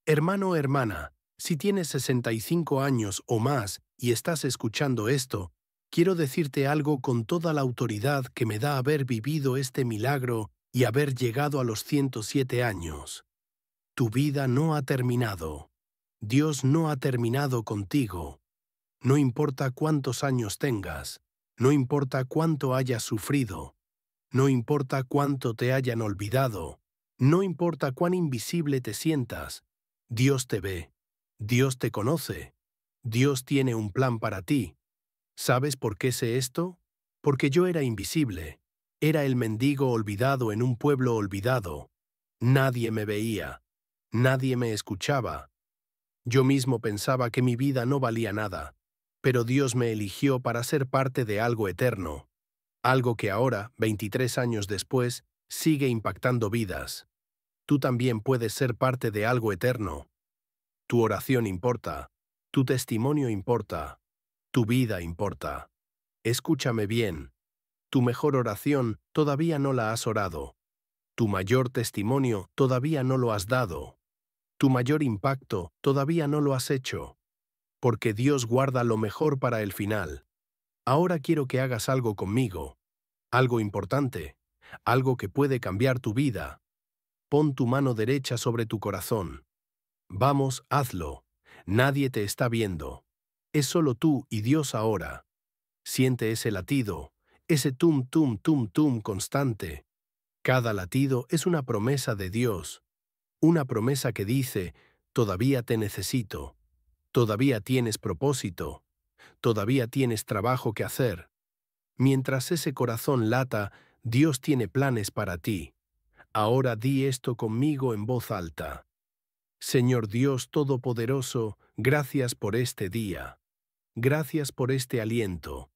Hermano o hermana, si tienes 65 años o más y estás escuchando esto, quiero decirte algo con toda la autoridad que me da haber vivido este milagro y haber llegado a los 107 años. Tu vida no ha terminado. Dios no ha terminado contigo. No importa cuántos años tengas, no importa cuánto hayas sufrido, no importa cuánto te hayan olvidado, no importa cuán invisible te sientas, Dios te ve, Dios te conoce, Dios tiene un plan para ti. ¿Sabes por qué sé esto? Porque yo era invisible, era el mendigo olvidado en un pueblo olvidado. Nadie me veía, nadie me escuchaba. Yo mismo pensaba que mi vida no valía nada, pero Dios me eligió para ser parte de algo eterno. Algo que ahora, 23 años después, sigue impactando vidas. Tú también puedes ser parte de algo eterno. Tu oración importa. Tu testimonio importa. Tu vida importa. Escúchame bien. Tu mejor oración todavía no la has orado. Tu mayor testimonio todavía no lo has dado. Tu mayor impacto todavía no lo has hecho. Porque Dios guarda lo mejor para el final. Ahora quiero que hagas algo conmigo. Algo importante, algo que puede cambiar tu vida. Pon tu mano derecha sobre tu corazón. Vamos, hazlo. Nadie te está viendo. Es solo tú y Dios ahora. Siente ese latido, ese tum tum tum tum constante. Cada latido es una promesa de Dios. Una promesa que dice: todavía te necesito. Todavía tienes propósito. Todavía tienes trabajo que hacer. Mientras ese corazón lata, Dios tiene planes para ti. Ahora di esto conmigo en voz alta. Señor Dios Todopoderoso, gracias por este día. Gracias por este aliento.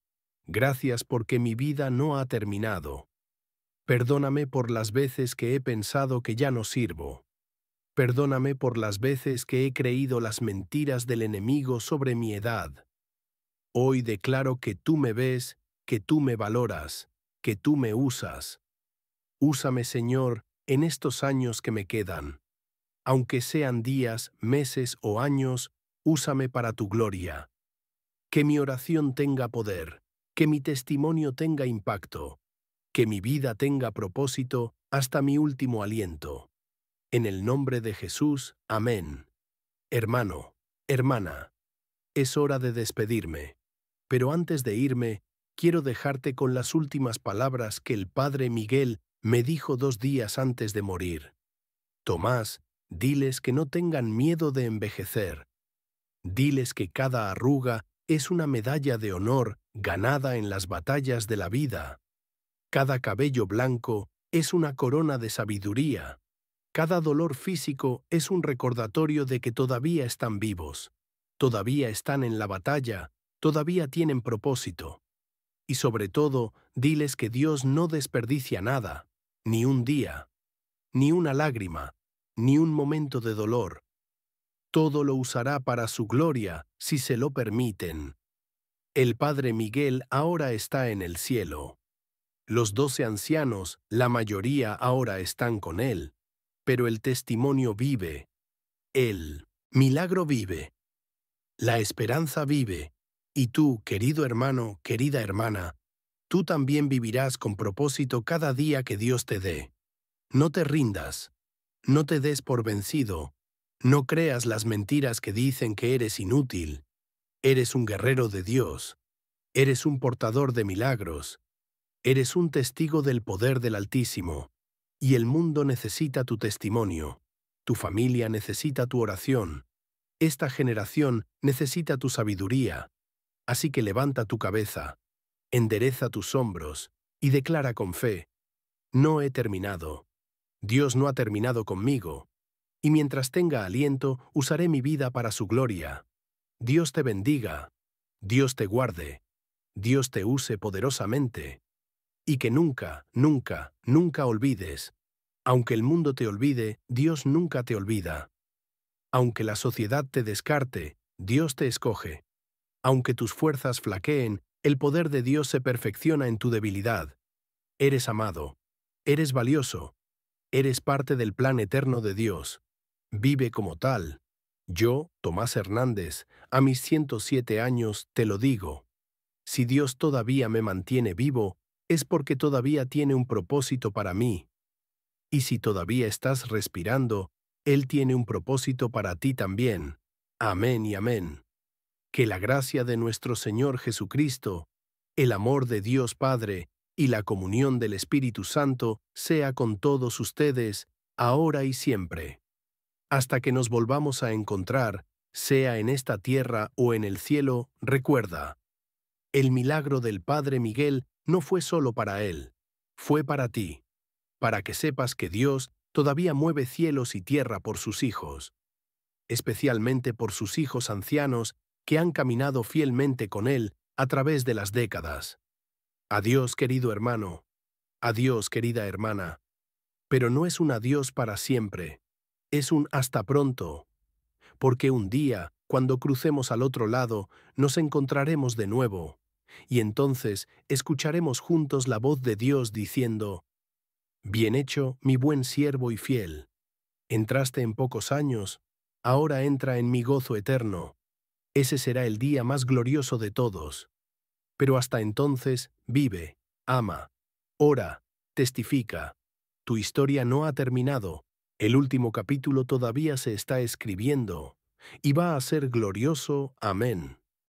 Gracias porque mi vida no ha terminado. Perdóname por las veces que he pensado que ya no sirvo. Perdóname por las veces que he creído las mentiras del enemigo sobre mi edad. Hoy declaro que tú me ves, que tú me valoras, que tú me usas. Úsame, Señor, en estos años que me quedan. Aunque sean días, meses o años, úsame para tu gloria. Que mi oración tenga poder, que mi testimonio tenga impacto, que mi vida tenga propósito hasta mi último aliento. En el nombre de Jesús, amén. Hermano, hermana, es hora de despedirme, pero antes de irme, quiero dejarte con las últimas palabras que el Padre Miguel me dijo 2 días antes de morir. Tomás, diles que no tengan miedo de envejecer. Diles que cada arruga es una medalla de honor ganada en las batallas de la vida. Cada cabello blanco es una corona de sabiduría. Cada dolor físico es un recordatorio de que todavía están vivos, todavía están en la batalla, todavía tienen propósito. Y sobre todo, diles que Dios no desperdicia nada, ni un día, ni una lágrima, ni un momento de dolor. Todo lo usará para su gloria, si se lo permiten. El Padre Miguel ahora está en el cielo. Los 12 ancianos, la mayoría ahora están con él. Pero el testimonio vive. El milagro vive. La esperanza vive. Y tú, querido hermano, querida hermana, tú también vivirás con propósito cada día que Dios te dé. No te rindas. No te des por vencido. No creas las mentiras que dicen que eres inútil. Eres un guerrero de Dios. Eres un portador de milagros. Eres un testigo del poder del Altísimo. Y el mundo necesita tu testimonio. Tu familia necesita tu oración. Esta generación necesita tu sabiduría. Así que levanta tu cabeza, endereza tus hombros y declara con fe: no he terminado. Dios no ha terminado conmigo. Y mientras tenga aliento, usaré mi vida para su gloria. Dios te bendiga. Dios te guarde. Dios te use poderosamente. Y que nunca, nunca, nunca olvides: aunque el mundo te olvide, Dios nunca te olvida. Aunque la sociedad te descarte, Dios te escoge. Aunque tus fuerzas flaqueen, el poder de Dios se perfecciona en tu debilidad. Eres amado. Eres valioso. Eres parte del plan eterno de Dios. Vive como tal. Yo, Tomás Hernández, a mis 107 años, te lo digo. Si Dios todavía me mantiene vivo, es porque todavía tiene un propósito para mí. Y si todavía estás respirando, Él tiene un propósito para ti también. Amén y amén. Que la gracia de nuestro Señor Jesucristo, el amor de Dios Padre y la comunión del Espíritu Santo sea con todos ustedes, ahora y siempre. Hasta que nos volvamos a encontrar, sea en esta tierra o en el cielo, recuerda: el milagro del Padre Miguel no fue solo para él, fue para ti, para que sepas que Dios todavía mueve cielos y tierra por sus hijos, especialmente por sus hijos ancianos que han caminado fielmente con Él a través de las décadas. Adiós, querido hermano. Adiós, querida hermana. Pero no es un adiós para siempre. Es un hasta pronto. Porque un día, cuando crucemos al otro lado, nos encontraremos de nuevo. Y entonces escucharemos juntos la voz de Dios diciendo: bien hecho, mi buen siervo y fiel. Entraste en pocos años, ahora entra en mi gozo eterno. Ese será el día más glorioso de todos. Pero hasta entonces, vive, ama, ora, testifica. Tu historia no ha terminado. El último capítulo todavía se está escribiendo. Y va a ser glorioso. Amén.